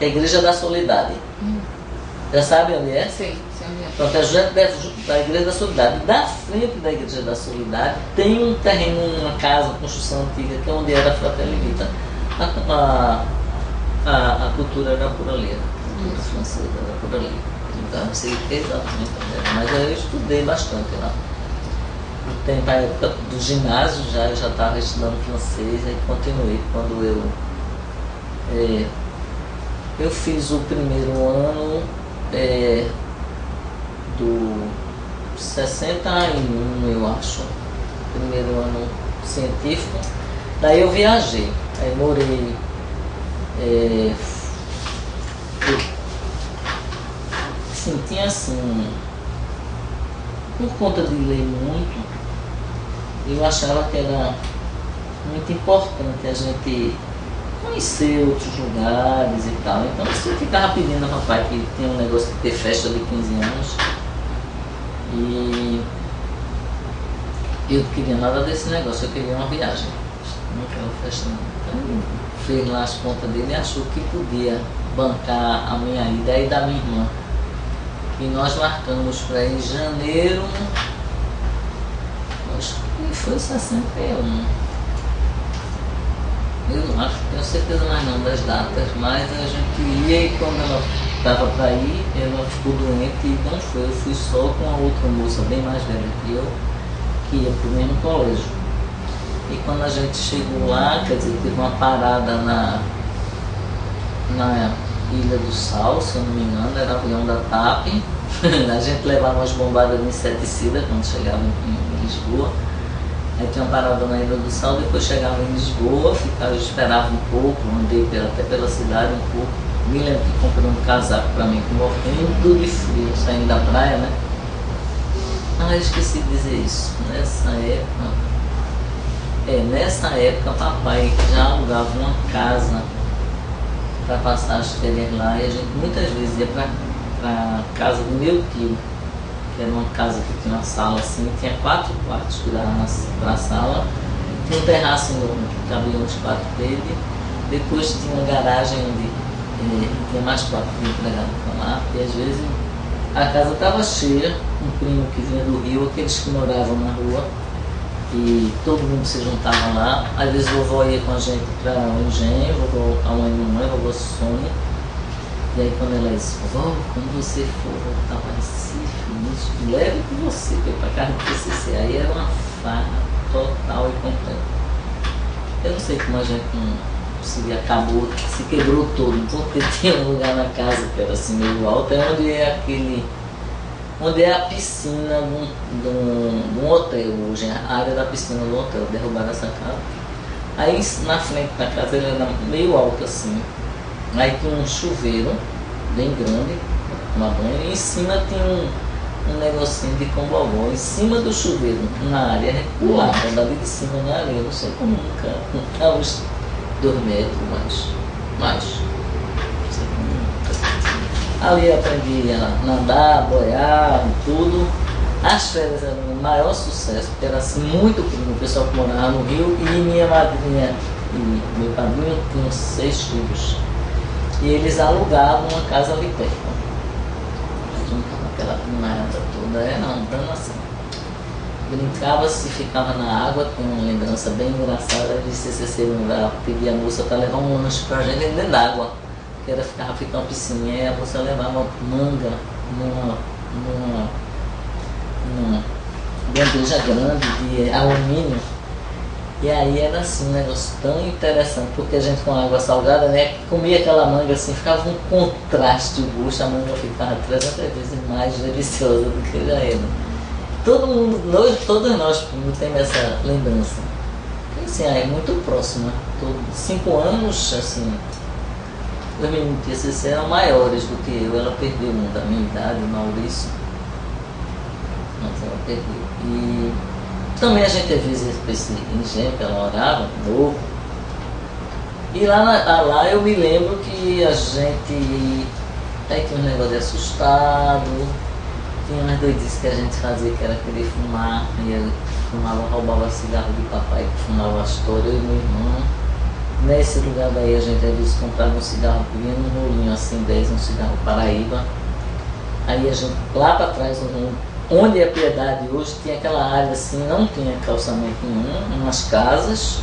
É a Igreja da Soledade. Já sabe onde é? Sim, sim, onde é. Pronto, é da Igreja da Soledade. Da frente da Igreja da Soledade tem um terreno, uma casa, uma construção antiga, que é onde era a Fratelli Vita. A cultura era por ali, a cultura francesa era por ali. Então, não sei exatamente onde era, mas eu estudei bastante lá. No tempo, a época do ginásio, eu já estava estudando francês, e continuei quando eu fiz o primeiro ano do 61, eu acho, primeiro ano científico. Daí eu viajei, aí morei, tinha assim, por conta de ler muito, eu achava que era muito importante a gente conhecer outros lugares e tal. Então eu ficava pedindo ao papai que tinha um negócio de ter festa de 15 anos. E eu não queria nada desse negócio, eu queria uma viagem. Não quero festa não. Então ele fez lá as contas dele e achou que podia bancar a minha ida e da minha irmã. E nós marcamos para ir em janeiro, acho que foi 61. Eu não acho, tenho certeza mais não das datas, mas a gente ia e quando ela estava para ir, ela ficou doente e não foi. Eu fui só com a outra moça bem mais velha que eu, que ia para o mesmo colégio. E quando a gente chegou lá, quer dizer, teve uma parada na Ilha do Sal, se eu não me engano, era avião da TAP. A gente levava umas bombadas de inseticida quando chegava em Lisboa. Aí tinha uma parada na Ilha do Sal, depois chegava em Lisboa, esperava um pouco, andei até pela cidade um pouco. Me lembro que comprei um casaco para mim, morrendo de frio, saindo da praia, né? Ah, eu esqueci de dizer isso. Nessa época papai já alugava uma casa para passar as férias lá e a gente muitas vezes ia para a casa do meu tio, que era uma casa que tinha uma sala assim, tinha 4 quartos que davam para a sala, tinha um terraço enorme que cabiam os 4 dele, depois tinha uma garagem onde tinha mais 4 empregados para lá, e às vezes a casa estava cheia, um primo que vinha do Rio, aqueles que moravam na rua, e todo mundo se juntava lá. Às vezes a vovó ia com a gente para o engenho, a mãe e a mamãe, a vovó Sônia. E aí quando ela disse, vovó, quando você for voltar para Recife, leve com você para ir para casa do PCC. Aí era uma farra total e completa. Eu não sei como a gente acabou, se quebrou todo, porque tinha um lugar na casa que era assim meio alto, onde é a piscina de um hotel hoje, a área da piscina do hotel. Derrubaram essa casa, Aí na frente da casa ele era meio alto assim. Aí tinha um chuveiro bem grande, uma banha, e em cima tinha um negocinho de combobó. Em cima do chuveiro, na área, a gente pulava dali de cima na areia. Não sei como nunca, estava uns 2 metros, mais. Não sei como nunca. Ali eu aprendi a nadar, boiar, tudo. As férias eram o maior sucesso, porque era assim muito primo, o pessoal que morava no Rio, e minha madrinha e meu padrinho tinham 6 filhos. E eles alugavam uma casa ali perto. Junto com aquela primada toda, era andando assim. Brincava-se, ficava na água, tem uma lembrança bem engraçada. Eu disse se lembrar, pedi a moça para levar um lanche pra gente dentro d'água. Que era ficar uma piscininha, e a moça levava manga numa bandeja grande de alumínio. E aí era assim um negócio tão interessante, porque a gente com água salgada, né, comia aquela manga assim, ficava um contraste o gosto, a manga ficava 300 vezes mais deliciosa do que já era. Todo mundo, todos nós primos temos essa lembrança. E, assim, é muito próxima. 5 anos, assim, os meninos de TCC eram maiores do que eu, ela perdeu um da minha idade, o Maurício. Mas ela perdeu. E também a gente visita esse engenho que ela orava, novo. E lá eu me lembro que a gente aí tinha um negócio de assustado, tinha umas doidices que a gente fazia que era querer fumar, e eu roubava cigarro de papai que fumava Astor, eu e meu irmão. Nesse lugar daí a gente às vezes comprava um cigarro, vinha num rolinho assim, 10, um cigarro Paraíba. Aí a gente, lá para trás, onde é a Piedade hoje, tinha aquela área assim, não tinha calçamento nenhum, umas casas,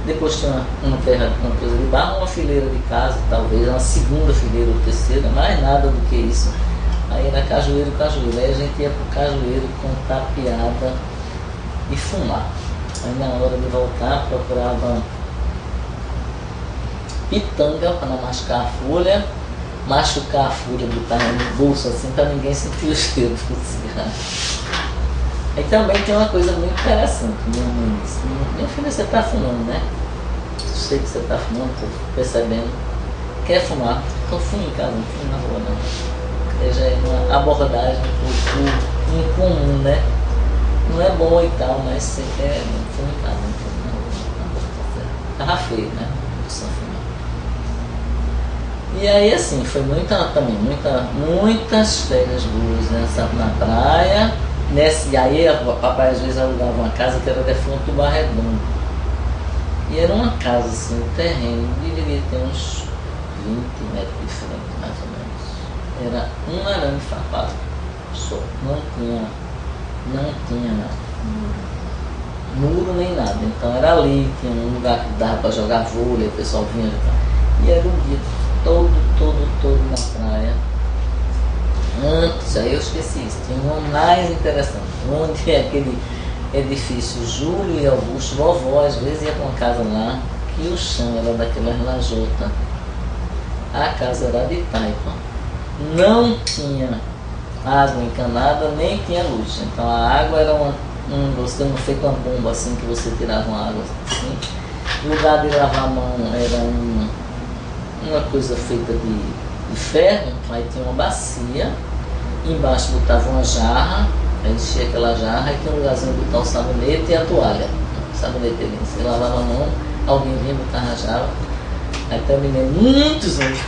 depois tinha uma terra, uma coisa de barro, uma fileira de casa, talvez, uma segunda fileira ou terceira, mais nada do que isso. Aí era cajueiro, aí a gente ia pro cajueiro contar piada e fumar. Aí na hora de voltar procurava pitanga para não machucar a folha, botar no bolso assim para ninguém sentir o cheiro do cigarro. Aí também tem uma coisa muito interessante, minha mãe disse, minha filha, você está fumando, né? Eu sei que você está fumando, estou percebendo. Quer fumar? Então fume em casa, não fume na rua não. Já é uma abordagem um pouco incomum, né? Não é bom e tal, mas você quer, não fume em casa, não fume na rua. Tava feio, né? E aí assim, foi muitas férias boas na praia. E aí a papai às vezes alugava uma casa que era de frente do Barra Redondo. E era uma casa assim, um terreno, deveria ter uns 20 metros de frente, mais ou menos. Era um arame farpado só, não tinha muro nem nada. Então era ali, tinha um lugar que dava para jogar vôlei, o pessoal vinha e era um dia todo na praia. Antes, aí eu esqueci isso, tinha uma mais interessante, onde é aquele edifício Júlio e Augusto, vovó às vezes ia para uma casa lá, que o chão era daquelas lajotas, a casa era de taipa, não tinha água encanada, nem tinha luz, então a água era você não feito uma bomba assim, que você tirava uma água assim, o lugar de lavar a mão era uma coisa feita de ferro, aí tinha uma bacia, embaixo botava uma jarra, aí enchia aquela jarra, e tinha um lugarzinho de botar o sabonete e a toalha. O sabonete ali, você lavava a mão, alguém vinha, botava a jarra, aí terminei muitos anos.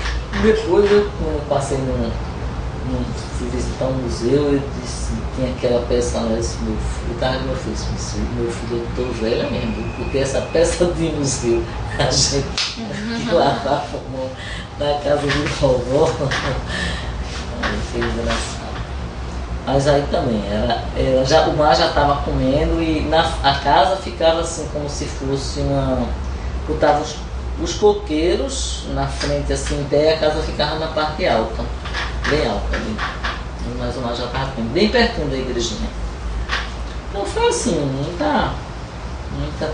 Depois eu passei fui visitar um museu, eu disse, tinha aquela peça lá, eu disse, meu filho, eu tô velha mesmo, porque essa peça de museu, a gente lavava a mão na casa de vovó, aí foi engraçado. Mas aí também, o mar já estava comendo e a casa ficava assim como se fosse botava os coqueiros na frente assim, em pé, a casa ficava na parte alta, bem alta ali. Mas o mar já estava comendo, bem pertinho da igrejinha. Então foi assim, muita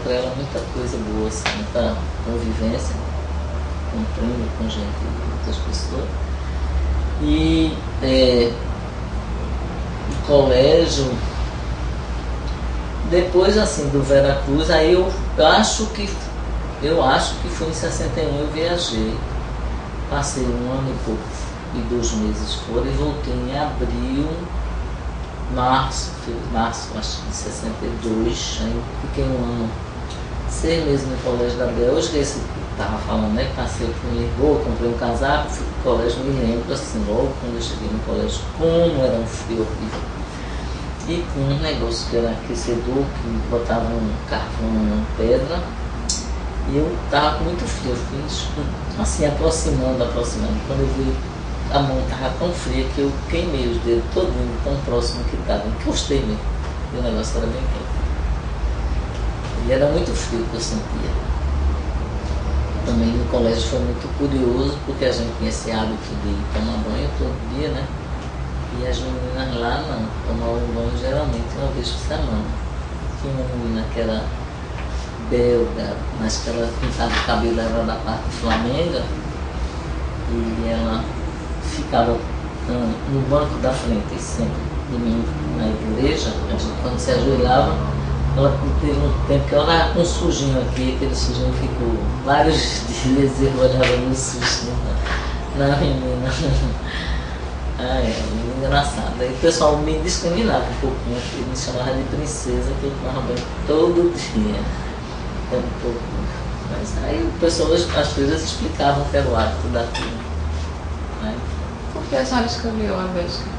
trela, muita coisa boa, assim, muita convivência com primo, com gente, muitas pessoas. E o colégio, depois assim do Veracruz, aí eu acho que Eu acho que foi em 61 eu viajei, passei 1 ano e pouco e 2 meses fora e voltei em abril, março, acho que de 62, aí fiquei 1 ano, 6 meses no colégio da Bélgica, esse que estava falando, né, que passei em Lisboa, comprei um casaco, fui pro colégio, me lembro assim, logo quando eu cheguei no colégio, como era um frio horrível. E com um negócio que era aquecedor, que botava um carvão numa pedra, e eu tava com muito frio, eu fiz assim, aproximando, quando eu vi a mão tava tão fria que eu queimei os dedos todinho, tão próximo que tava, encostei mesmo, e o negócio era bem quente. E era muito frio que eu sentia. Também no colégio foi muito curioso, porque a gente tinha esse hábito de tomar banho todo dia, né? E as meninas lá não, tomavam banho geralmente 1 vez por semana. Tinha uma menina que era belga, mas que ela pintava o cabelo, era da parte flamenga, e ela ficava no banco da frente, sempre, de mim, na igreja. A gente, quando se ajoelhava, ela teve um tempo que ela estava com um sujinho aqui, aquele sujinho ficou vários dias e eu olhava no sujinho na menina. Muito engraçado. Aí o pessoal me discriminava um pouquinho, porque me chamava de princesa, que eu tomava banho todo dia. Mas aí o pessoal às vezes explicavam que era o hábito daquilo. Né? Por que a senhora escolheu a Bélgica?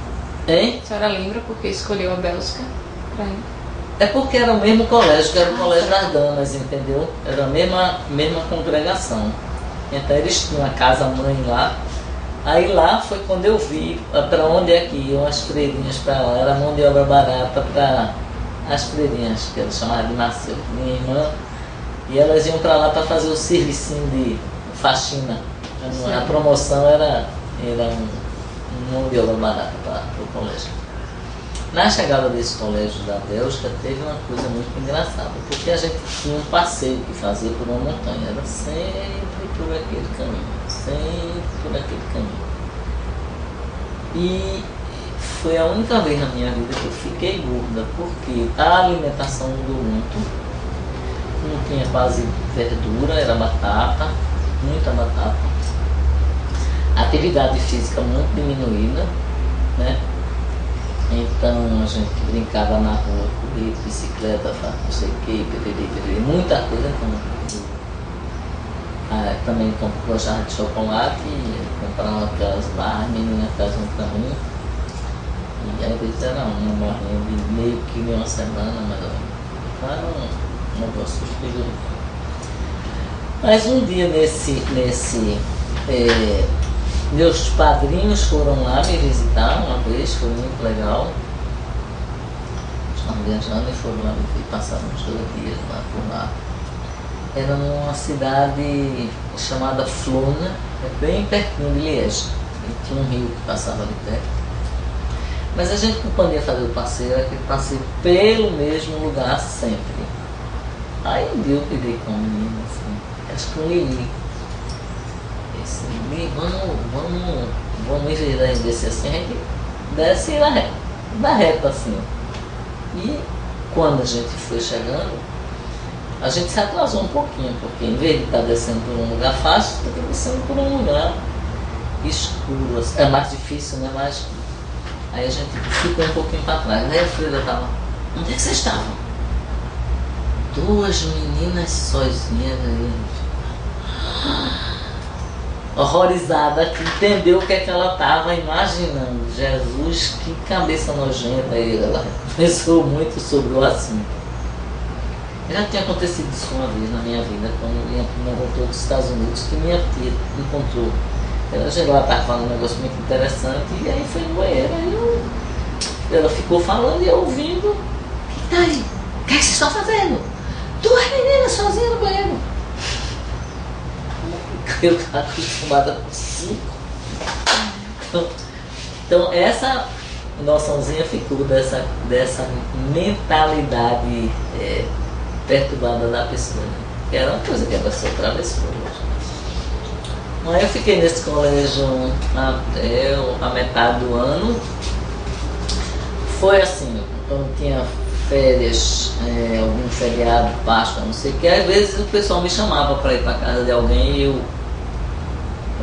Hein? A senhora lembra por que escolheu a Bélgica para ir? É porque era o mesmo colégio, que era o colégio das damas, entendeu? Era a mesma congregação. Então eles tinham a casa-mãe lá. Aí lá foi quando eu vi para onde é que iam as freirinhas para lá. Era mão de obra barata para as freirinhas, que elas chamavam de Marcel, minha irmã. E elas iam para lá para fazer o servicinho de faxina. A promoção era mão de obra barata para o colégio. Na chegada desse colégio da Bélgica teve uma coisa muito engraçada, porque a gente tinha um passeio que fazia por uma montanha, era sempre por aquele caminho, E foi a única vez na minha vida que eu fiquei gorda, porque a alimentação mudou muito, não tinha quase verdura, era batata, muita batata, atividade física muito diminuída, né? Então a gente brincava na rua, corria de bicicleta, não sei o que, muita coisa. Também gostava de chocolate, comprava aquelas barras, meninas faziam pra mim. E às vezes era uma barrinha de meio quilo em uma semana, mais ou menos. Então era um negócio figurino. Mas um dia meus padrinhos foram lá me visitar uma vez, foi muito legal. Estavam viajando e foram lá me ver, passaram uns 2 dias lá por lá. Era numa cidade chamada Flona, bem pertinho de Liège. E tinha um rio que passava ali perto. Mas a gente não podia fazer o passeio, era aquele passeio pelo mesmo lugar sempre. Aí um dia eu peguei com a menina, assim, acho que um Lili. Vamos em vez da gente descer assim, a gente desce da reta assim. E quando a gente foi chegando, a gente se atrasou um pouquinho, porque em vez de estar descendo por um lugar fácil, está descendo por um lugar escuro. É mais difícil, né? Mas aí a gente ficou um pouquinho para trás. Aí a Frida estava, onde é que vocês estavam? 2 meninas sozinhas aí. Horrorizada, que entendeu o que é que ela estava imaginando. Jesus, que cabeça nojenta. Aí ela pensou muito sobre o assunto. Já tinha acontecido isso uma vez na minha vida, quando minha prima voltou dos Estados Unidos, que minha tia encontrou. Ela chegou lá, estava falando um negócio muito interessante, e aí foi no banheiro, ela ficou falando e eu ouvindo. O que tá aí? O que é que vocês estão fazendo? 2 meninas sozinhas no banheiro. Eu estava acostumada com 5. Então essa noçãozinha ficou dessa mentalidade perturbada da pessoa, né? Que era uma coisa que a pessoa atravessou. Aí eu fiquei nesse colégio até a metade do ano. Foi assim, quando tinha férias, algum feriado, Páscoa, não sei o que, às vezes o pessoal me chamava para ir para casa de alguém e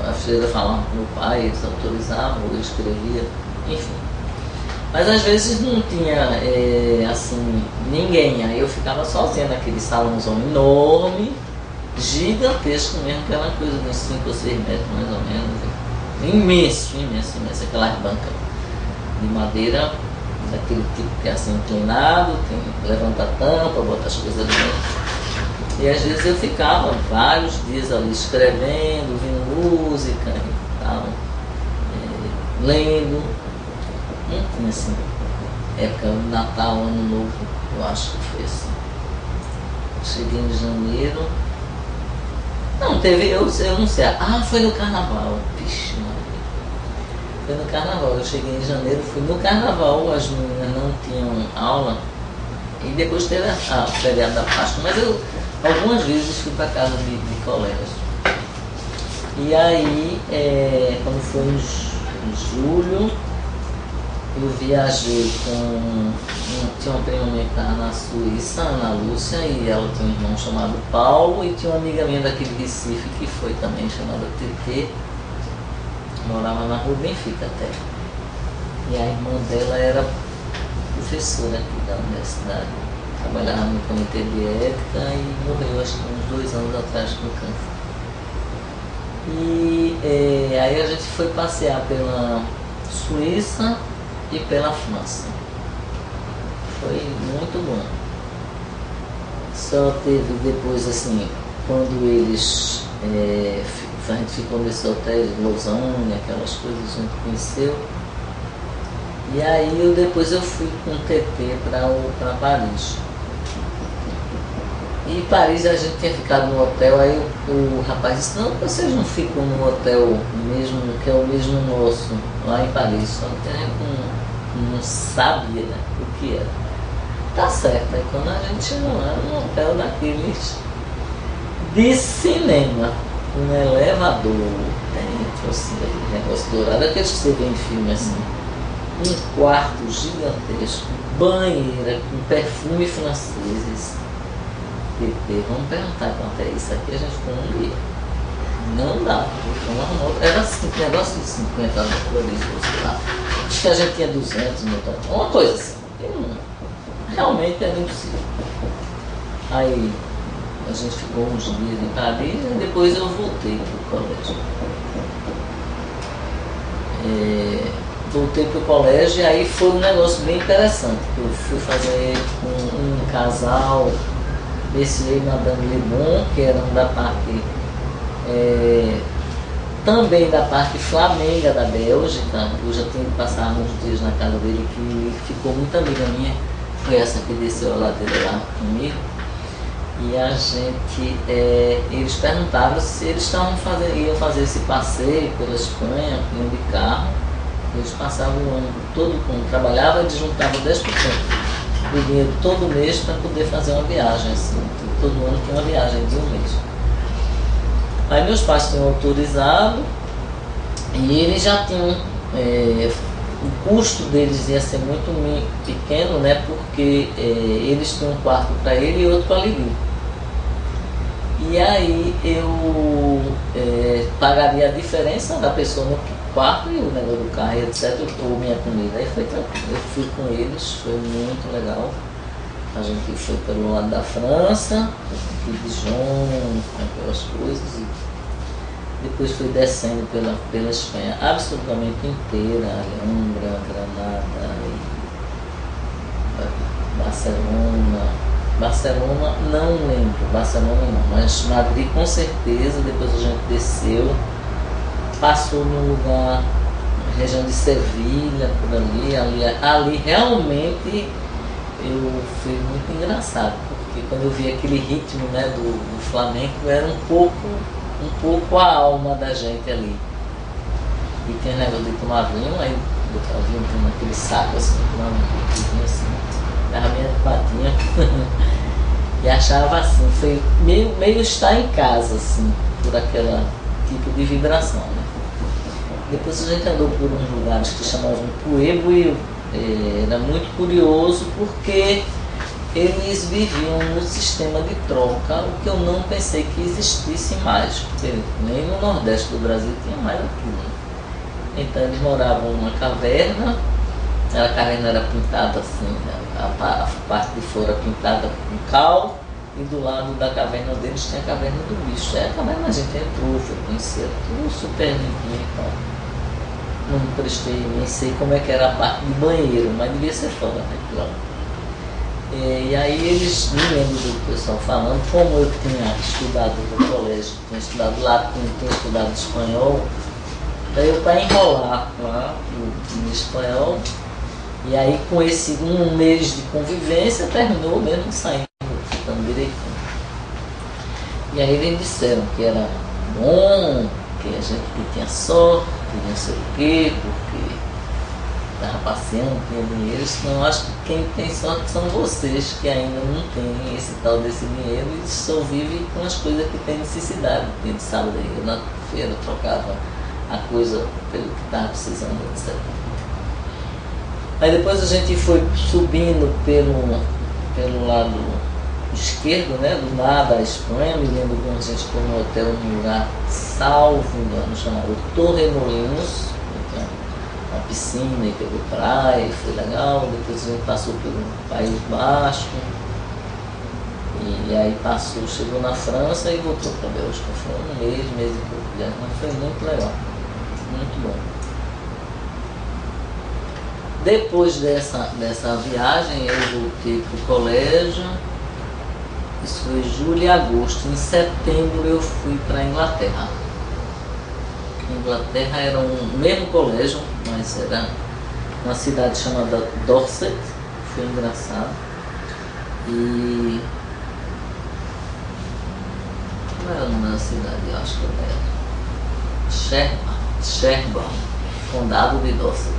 a freira falava com meu pai, eles autorizavam, eu escrevia, enfim. Mas às vezes não tinha assim, ninguém, aí eu ficava sozinha naquele salãozão enorme, gigantesco mesmo, aquela coisa de uns 5 ou 6 metros mais ou menos, imenso, imenso, imenso, aquelas bancas de madeira, daquele tipo que é assim inclinado, levanta a tampa, bota as coisas dentro. E às vezes eu ficava vários dias ali escrevendo, ouvindo música e tal, lendo. Não tinha assim, época do Natal, Ano Novo, eu acho que foi assim. Cheguei em janeiro. Não, teve, eu não sei. Foi no carnaval. Vixe, Maria. Foi no carnaval. Eu cheguei em janeiro, fui no carnaval, as meninas não tinham aula. E depois teve a feriado da Páscoa. Mas eu algumas vezes fui para casa de colegas. E aí, quando foi em julho, eu viajei tinha uma prima minha que estava na Suíça, Ana Lúcia, e ela tinha um irmão chamado Paulo, e tinha uma amiga minha daquele Recife que foi também chamada TT, morava na Rua Benfica até. E a irmã dela era professora aqui da universidade, trabalhava no comitê de ética e morreu acho que uns 2 anos atrás com câncer. E aí a gente foi passear pela Suíça e pela França. Foi muito bom. Só teve depois assim, quando eles a gente ficou nesse hotel de Lausanne, aquelas coisas a gente conheceu. E aí depois eu fui com o TT para Paris. E em Paris a gente tinha ficado no hotel, aí o rapaz disse, não, vocês não ficam no hotel mesmo, que é o mesmo nosso, lá em Paris, só que a gente não sabia, né, o que era. Tá certo, aí quando a gente chegou lá no hotel daqueles de cinema, um elevador dentro, assim, aquele negócio dourado, aqueles que você vê em filme assim, um quarto gigantesco, banheira com perfume franceses. Vamos perguntar quanto é isso aqui, a gente ficou um dia. Não dá, era assim, um negócio de 50 dólares, sei lá. Acho que a gente tinha 200 no total, uma coisa assim. Realmente era impossível. Aí a gente ficou uns dias em Paris e depois eu voltei para o colégio. Voltei para o colégio e aí foi um negócio bem interessante. Eu fui fazer um casal, Messier e Madame Lebon, que eram da parte também da parte flamenga da Bélgica. Eu já tinha passado uns dias na casa dele, que ficou muito amiga minha, foi essa que desceu a ladeira lá comigo. E a gente, eles perguntavam se eles iam fazer esse passeio pela Espanha, iam de carro. Eles passavam o ano todo, trabalhavam, eles juntavam 10% do dinheiro todo mês para poder fazer uma viagem, assim. Todo ano tinha uma viagem de um mês. Aí meus pais tinham autorizado e eles já tinham, o custo deles ia ser muito pequeno, né, porque eles tinham um quarto para ele e outro para Lili. E aí eu pagaria a diferença da pessoa no quarto e o negócio do carro, etc, ou minha comida. Aí foi tranquilo, eu fui com eles, foi muito legal. A gente foi pelo lado da França, aqui de Dijon, aquelas coisas, e depois fui descendo pela Espanha, absolutamente inteira, Alhambra, Granada, Barcelona não lembro, Barcelona não, mas Madrid com certeza. Depois a gente desceu, passou no lugar, na região de Sevilha, por ali realmente foi muito engraçado, porque quando eu vi aquele ritmo, né, do flamenco, era um pouco a alma da gente ali. E tem negócio de tomar vinho, aí botar vinho naquele saco assim, tomar vinho assim, dava minha patinha e achava assim, foi meio estar em casa, assim, por aquele tipo de vibração, né? Depois a gente andou por uns lugares que chamavam Pueblo e era muito curioso porque eles viviam no sistema de troca, o que eu não pensei que existisse mais, porque nem no Nordeste do Brasil tinha mais aquilo. Então eles moravam numa caverna, a caverna era pintada assim, a parte de fora pintada com cal, e do lado da caverna deles tinha a caverna do bicho. A caverna a gente entrou, foi conhecer, tudo super limpinho e tal. Não prestei, nem sei como é que era a parte de banheiro, mas devia ser foda, né? Claro. E aí eles, me lembro do pessoal falando, como eu tinha estudado no colégio, tinha estudado latim, tinha estudado espanhol, daí eu para enrolar lá no espanhol, e aí com esse 1 mês de convivência terminou mesmo saindo, ficando direitinho. E aí eles disseram que era bom, que a gente tinha sorte, que não sei o quê, porque estava passeando, tinha dinheiro, senão acho que quem tem sorte são vocês, que ainda não tem esse tal desse dinheiro e só vive com as coisas que tem necessidade. Dia de sábado aí, eu na feira trocava a coisa pelo que estava precisando, etc. Aí depois a gente foi subindo pelo lado esquerdo, né, do nada a Espanha, me lembro quando a gente ficou no hotel num lugar salvo, chamado Torremolinos, uma piscina e pegou praia, foi legal. Depois a gente passou pelo País Basco e aí chegou na França e voltou para a Bélgica. Foi 1 mês e pouco, mas foi muito legal, muito bom. Depois dessa viagem eu voltei para o colégio, isso foi julho e agosto. Em setembro eu fui para a Inglaterra. Inglaterra era o mesmo colégio, mas era uma cidade chamada Dorset, foi engraçado. E como era o nome da cidade? Eu acho que era Sherborne, condado de Dorset.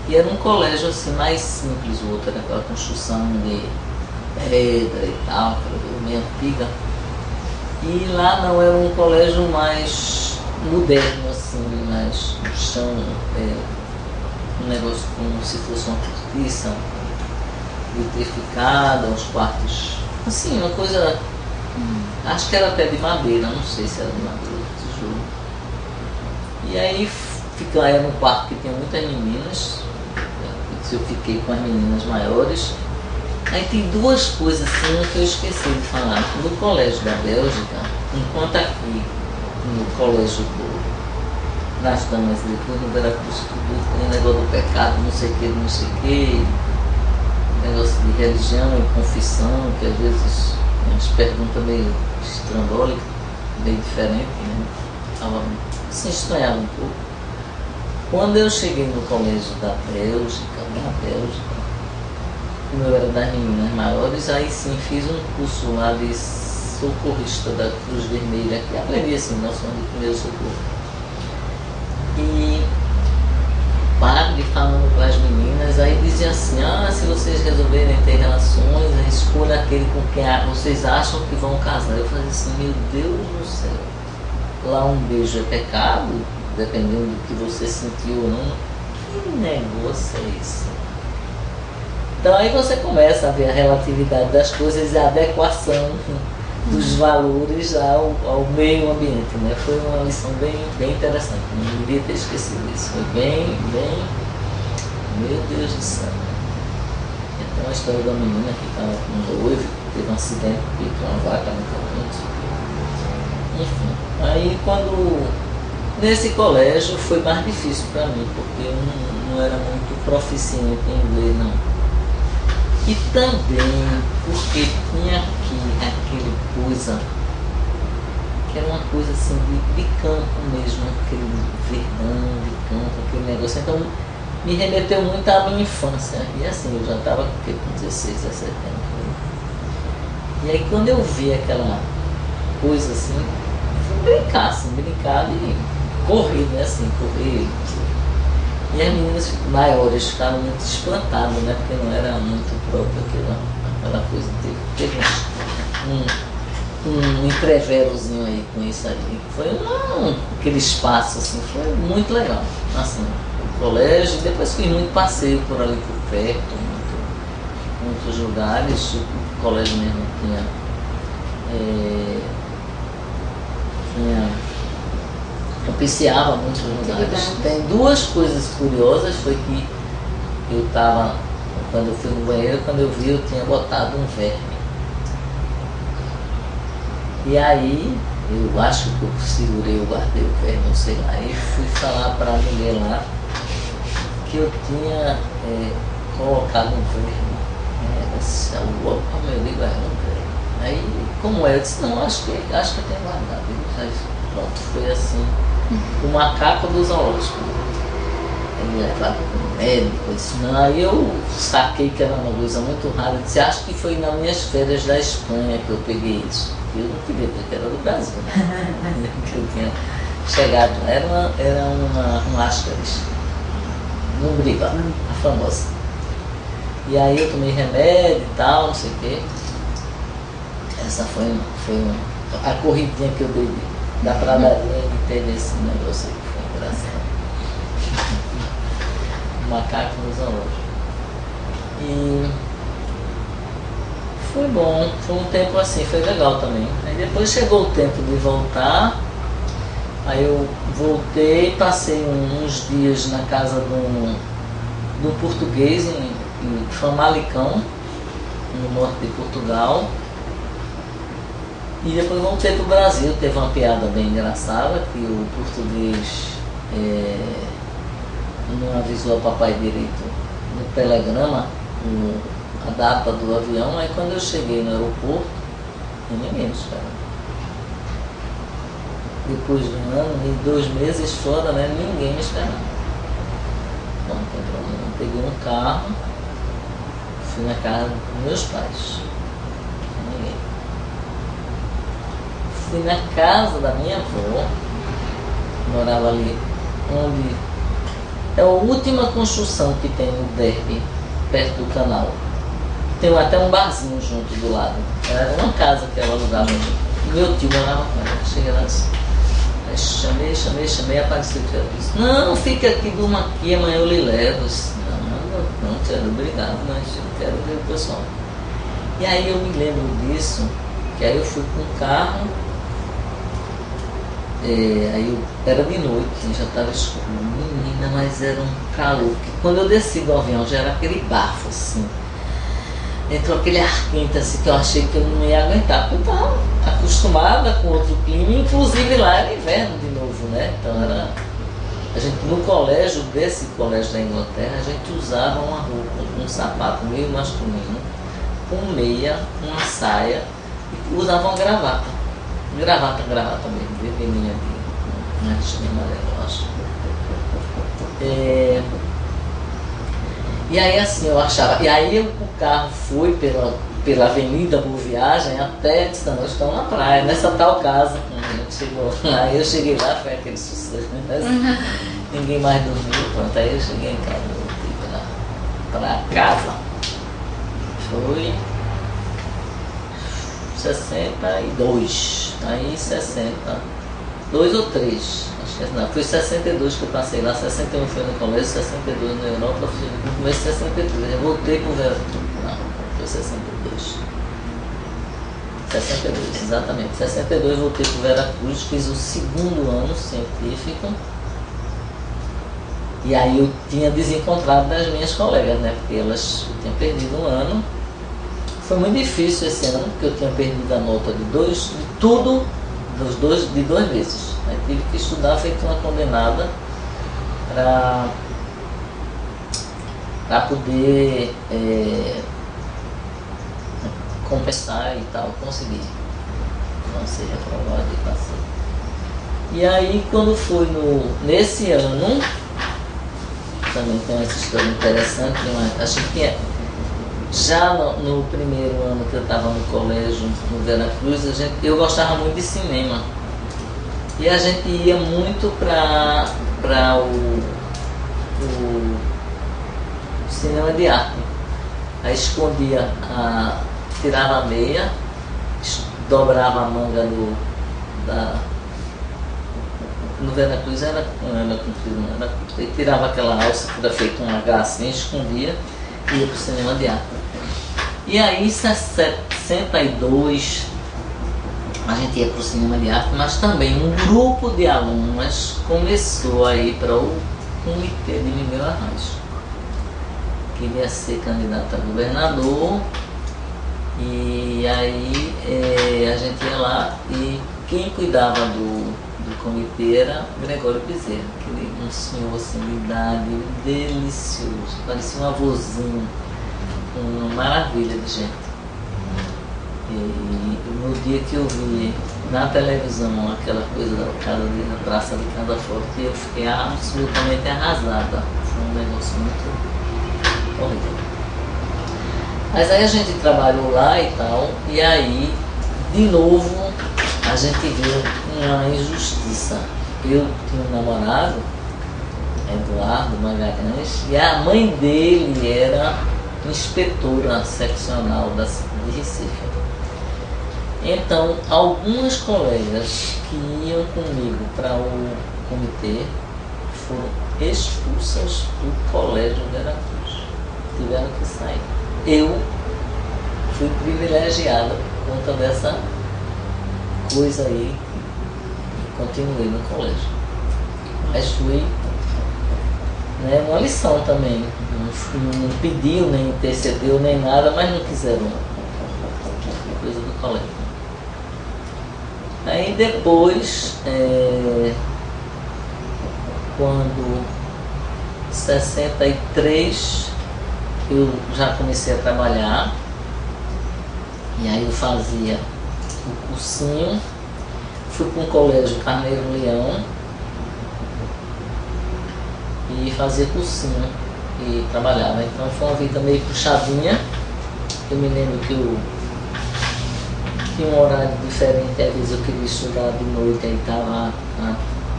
E era um colégio assim mais simples, o outro era aquela construção de pedra e tal, aquela meio antiga. E lá não, era um colégio mais moderno, assim, mais no chão, um negócio como se fosse uma cortiça vitrificada, uns quartos, assim, uma coisa, acho que era até de madeira, não sei se era de madeira ou de tijolo. E aí era num quarto que tinha muitas meninas, eu fiquei com as meninas maiores. Aí tem 2 coisas assim que eu esqueci de falar. No colégio da Bélgica, enquanto aqui no colégio nas damas e depois no Veracruz, tudo tem negócio do pecado, não sei o que, negócio de religião e confissão, que às vezes a gente pergunta meio estrambólica, meio diferente, né? Tava, se estranhava um pouco. Quando eu cheguei no colégio da Bélgica, como eu era das meninas maiores, aí sim fiz um curso lá de socorrista da Cruz Vermelha, que aprendi assim, noção de primeiro socorro. E padre falando para as meninas, aí dizia assim, se vocês resolverem ter relações, escolha aquele com quem vocês acham que vão casar. Eu falei assim, meu Deus do céu, lá um beijo é pecado, dependendo do que você sentiu ou não. Que negócio é esse? Então aí você começa a ver a relatividade das coisas e a adequação dos valores ao meio ambiente, né? Foi uma lição bem interessante, não devia ter esquecido isso, foi bem, meu Deus do céu. Então a história da menina que estava com um noivo, teve um acidente, picou uma vaca no caminho, enfim. Aí nesse colégio foi mais difícil para mim, porque eu não era muito proficiente em inglês, não. E também porque tinha aqui aquele coisa, que era uma coisa assim de campo mesmo, aquele verdão de campo, aquele negócio. Então me remeteu muito à minha infância. E assim, eu já estava com 16, 17 anos. E aí quando eu vi aquela coisa assim, fui brincar e correr, né? Assim, correr. E as meninas maiores ficaram muito espantadas, né? Porque não era muito próprio aquela coisa. Teve um entreverozinho aí com isso aí. Foi aquele espaço, assim, foi muito legal. Assim, o colégio, depois fiz muito passeio por ali por perto, muitos lugares, o colégio mesmo propiciava muitos lugares. Tem duas coisas curiosas, foi que eu estava, quando eu fui no banheiro, quando eu vi, eu tinha botado um verme. E aí, eu acho que eu segurei, eu guardei o verme, não sei lá, e fui falar para a mulher lá que eu tinha colocado um verme. Eu digo, um verme. Aí, como é? Eu disse, não, acho que eu tenho guardado. Aí, pronto, foi assim, o macaco do zoológico. Ele levava para o médico, eu disse, não, aí eu saquei que era uma coisa muito rara. Eu disse, acho que foi nas minhas férias da Espanha que eu peguei isso. Eu não queria, porque era do Brasil, né? Que eu tinha chegado, era um ascaris, um briba, a famosa. E aí eu tomei remédio e tal, não sei o quê. Essa foi a corridinha que eu dei da pradaria que teve esse negócio aí, que foi engraçado. O macaco no zoológico. E foi bom, foi um tempo assim, foi legal também. Aí depois chegou o tempo de voltar, aí eu voltei, passei uns dias na casa de um português em Famalicão, no norte de Portugal. E depois voltei para o Brasil, teve uma piada bem engraçada, que o português não avisou ao papai direito no telegrama, a data do avião. Aí quando eu cheguei no aeroporto, ninguém me esperava. Depois de um ano e 2 meses fora, né, ninguém me esperava. Não tem problema. Peguei um carro, fui na casa dos meus pais. Ninguém. Fui na casa da minha avó, morava ali onde é a última construção que tem no Derby, perto do canal. Tem até um barzinho junto do lado. Era uma casa que ela alugava. Meu tio morava com ela. Cheguei lá assim. Aí chamei, apareceu o tio. Disse, não, fica aqui, durma aqui, amanhã eu lhe levo. Eu disse, não, tio, obrigado, mas eu quero ver o pessoal. E aí eu me lembro disso, que aí eu fui com o carro, aí era de noite, já estava escuro. Menina, mas era um calor. Quando eu desci do avião já era aquele bafo assim. Entrou aquele ar quente assim que eu achei que eu não ia aguentar, porque eu estava acostumada com outro clima, inclusive lá era inverno de novo, né? Então era. A gente no colégio, desse colégio da Inglaterra, a gente usava uma roupa, um sapato meio masculino, com meia, uma saia, e usava uma gravata. Gravata mesmo, vermelhinha de amarelo, eu acho. E aí assim eu achava, e aí o carro foi pela Avenida Boa Viagem até, disse, nós estamos na praia, nessa tal casa. A gente chegou lá, aí eu cheguei lá, foi aquele sucesso, né? Ninguém mais dormiu, pronto, aí eu cheguei em casa, voltei pra casa. Foi 62, aí 62 ou 3. Não, foi 62 que eu passei lá, 61 foi no colégio, 62 na Europa, no começo de 63, eu voltei pro Vera Cruz, não, foi 62. 62, exatamente, 62 voltei pro Vera Cruz, fiz o 2º ano científico, e aí eu tinha desencontrado das minhas colegas, né, porque elas tinham perdido um ano. Foi muito difícil esse ano, porque eu tinha perdido a nota de tudo, de 2 meses. Aí tive que estudar feito uma condenada para poder compensar e tal, conseguir não ser reprovado e passei. E aí quando foi nesse ano, também tem uma história interessante, acho que já no primeiro ano que eu estava no colégio, no Vera Cruz, eu gostava muito de cinema. E a gente ia muito para o cinema de arte. Aí escondia, tirava a meia, dobrava a manga no Vera Cruz era comprido, não era comprido. E tirava aquela alça que era feita uma gracinha, escondia e ia para o cinema de arte. E aí em 62 a gente ia para o cinema de arte, mas também um grupo de alunas começou a ir para o comitê de Miguel Arraes. Queria ser candidato a governador, e aí a gente ia lá e quem cuidava do comitê era Gregório Bezerra, um senhor assim, de idade, delicioso, parecia um avôzinho, uma maravilha de gente. E no dia que eu vi na televisão aquela coisa da Praça de Casa Forte, eu fiquei absolutamente arrasada. Foi um negócio muito horrível. Mas aí a gente trabalhou lá e tal, e aí, de novo, a gente viu uma injustiça. Eu tinha um namorado, Eduardo Magalhães, e a mãe dele era inspetora seccional de Recife. Então, algumas colegas que iam comigo para o comitê foram expulsas do Colégio Veracruz. Tiveram que sair. Eu fui privilegiada por conta dessa coisa aí e continuei no colégio. Mas fui, né, uma lição também. Não pediu, nem intercedeu, nem nada, mas não quiseram coisa do colégio. Aí depois, quando 63, eu já comecei a trabalhar, e aí eu fazia o cursinho, fui para um colégio Carneiro Leão e fazia cursinho e trabalhava. Então foi uma vida meio puxadinha. Eu me lembro que eu tinha um horário diferente, às vezes eu queria estudar de noite, aí estava a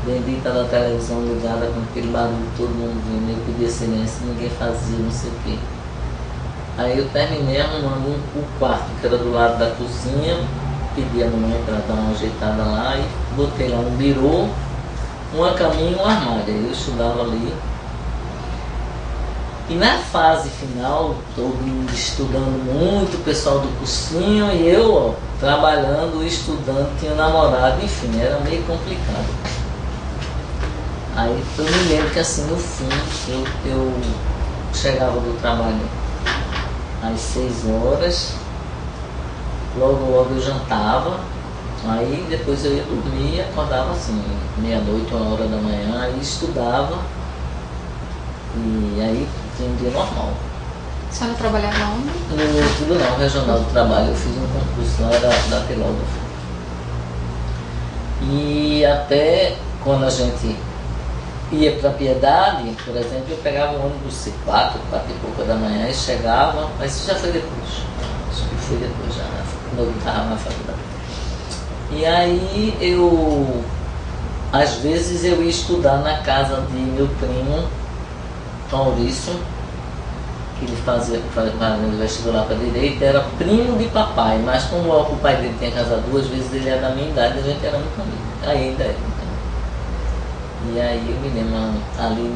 bendita da televisão ligada com aquele barulho, todo mundo vendo, eu pedia silêncio, ninguém fazia, não sei o quê. Aí eu terminei arrumando o quarto, que era do lado da cozinha, pedi a mamãe para dar uma ajeitada lá e botei lá um birô, uma caminha e um armário. Aí eu estudava ali. E na fase final, todo mundo estudando muito, o pessoal do cursinho, e eu trabalhando, estudando, tinha um namorado, enfim, era meio complicado. Aí eu me lembro que assim, no fim, eu chegava do trabalho às 6 horas, logo eu jantava, aí depois eu ia dormir e acordava assim, meia-noite, 1 hora da manhã, aí estudava, e aí tinha um dia normal. A senhora trabalhava onde? No Tribunal Regional do Trabalho, eu fiz um concurso lá da Telógrafo. E até quando a gente ia para Piedade, por exemplo, eu pegava um ônibus C4, 4 e pouca da manhã e chegava, mas isso já foi depois. Acho que foi depois já, quando eu estava na faculdade. E aí às vezes eu ia estudar na casa de meu primo, Maurício, que ele fazia vestibular para direito, era primo de papai, mas como o pai dele tinha casado 2 vezes, ele era da minha idade, a gente era muito amigo. Aí ainda é muito amigo. E aí eu me lembro ali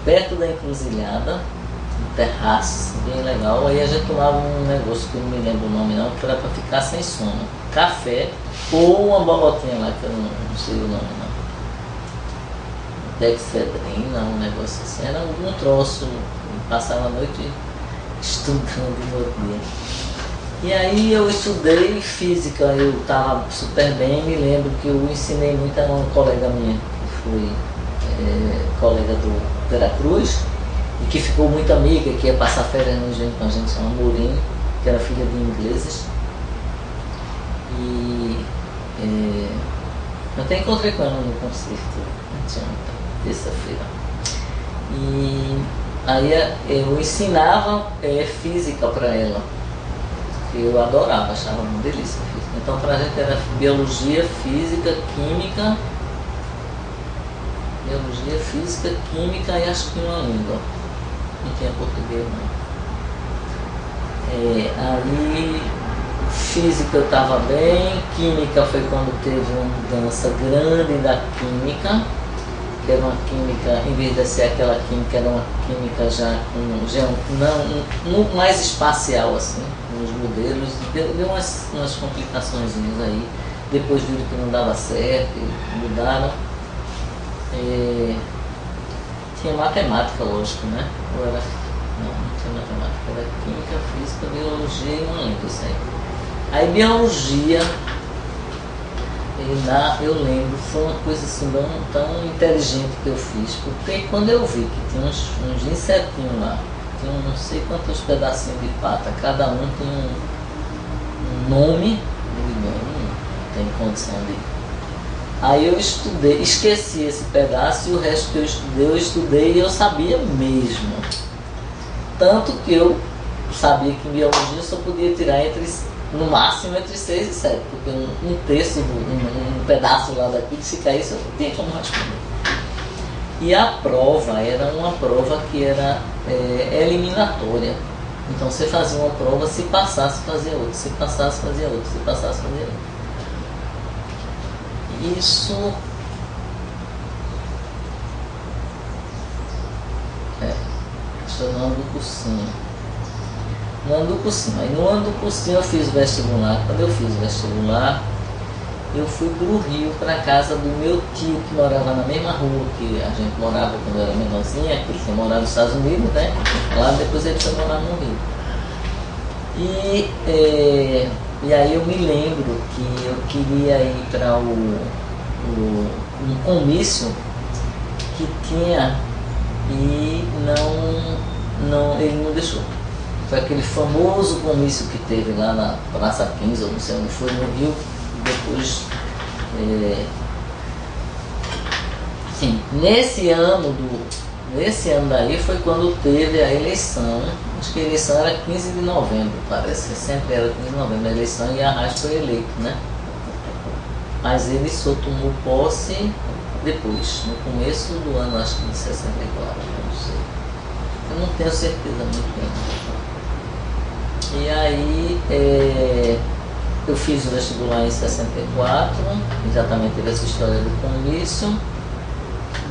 perto da encruzilhada, um terraço bem legal, aí a gente tomava um negócio que eu não me lembro o nome não, que era para ficar sem sono. Café ou uma bolotinha lá, que eu não sei o nome não. Dexedrina, um negócio assim, era algum troço, passava a noite estudando no outro dia. E aí eu estudei física, eu estava super bem, me lembro que eu ensinei muito a uma colega minha, que foi colega do Veracruz, e que ficou muito amiga, que ia passar férias no Engenho com a gente, chama Mourinho, que era filha de ingleses. E eu até encontrei com ela no concerto, terça-feira. E aí eu ensinava física para ela, que eu adorava, achava uma delícia a física. Então para a gente era biologia, física, química, e acho que uma língua. Não tinha português não. Aí física eu estava bem, química foi quando teve uma mudança grande da química, que era uma química, em vez de ser aquela química, era uma química já com não mais espacial assim, nos modelos, deu umas complicações aí, depois viram que não dava certo, e mudaram. Tinha matemática, lógico, né? Ou era, não tinha matemática, era química, física, biologia e não lembro isso aí. Aí biologia, eu lembro, foi uma coisa assim tão inteligente que eu fiz, porque quando eu vi que tinha uns insetinhos lá, tinha não sei quantos pedacinhos de pata, cada um tem um nome, não tem condição de... Aí eu estudei, esqueci esse pedaço e o resto que eu estudei e eu sabia mesmo. Tanto que eu sabia que em biologia eu só podia tirar no máximo entre 6 e 7, porque um terço, um pedaço lá daquilo, se caísse, eu não tinha como responder. E a prova era uma prova que era eliminatória. Então você fazia uma prova, se passasse, fazia outra, se passasse, fazia outra, se passasse, fazia outra. Isso foi no ano do cursinho. Aí no ano do cursinho eu fiz vestibular. Quando eu fiz vestibular, eu fui pro Rio, para casa do meu tio, que morava na mesma rua que a gente morava quando eu era menorzinha, que ele tinha morado nos Estados Unidos, né? Lá depois ele foi morar no Rio. E aí eu me lembro que eu queria ir para um comício que tinha e ele não deixou. Foi aquele famoso comício que teve lá na Praça 15, ou não sei onde foi, no Rio. Depois, sim, nesse ano daí foi quando teve a eleição. Acho que a eleição era 15 de novembro, parece que sempre era 15 de novembro a eleição, e Arraes foi eleito, né? Mas ele só tomou posse depois, no começo do ano, acho que de 64, não sei. Eu não tenho certeza muito bem. E aí eu fiz o vestibular em 64, exatamente teve essa história do comício.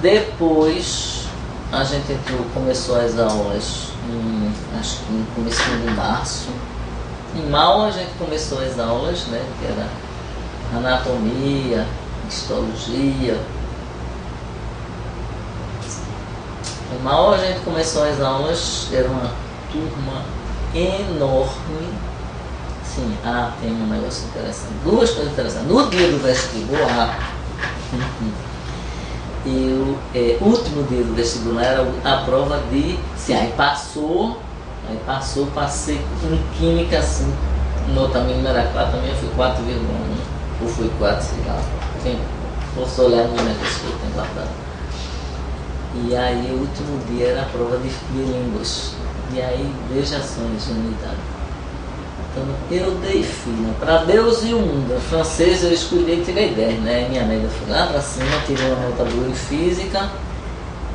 Depois a gente começou as aulas acho que no começo de março. Em mal a gente começou as aulas, né? Que era anatomia, histologia. Em mal a gente começou as aulas, era uma turma enorme. Sim, tem um negócio interessante, duas coisas interessantes. No dia do vestibular, último dia do vestibular era a prova de se passei em química assim, nota mínima era 4, também eu fui 4,1, ou fui 4, sei lá, quem posso olhar no negócio que eu tenho guardado. E aí o último dia era a prova de línguas, e aí veja só de unidade. Então eu dei fila para Deus e o mundo. Francês eu escolhi e tirei 10, né? Minha média foi lá para cima, tirei uma nota boa em física.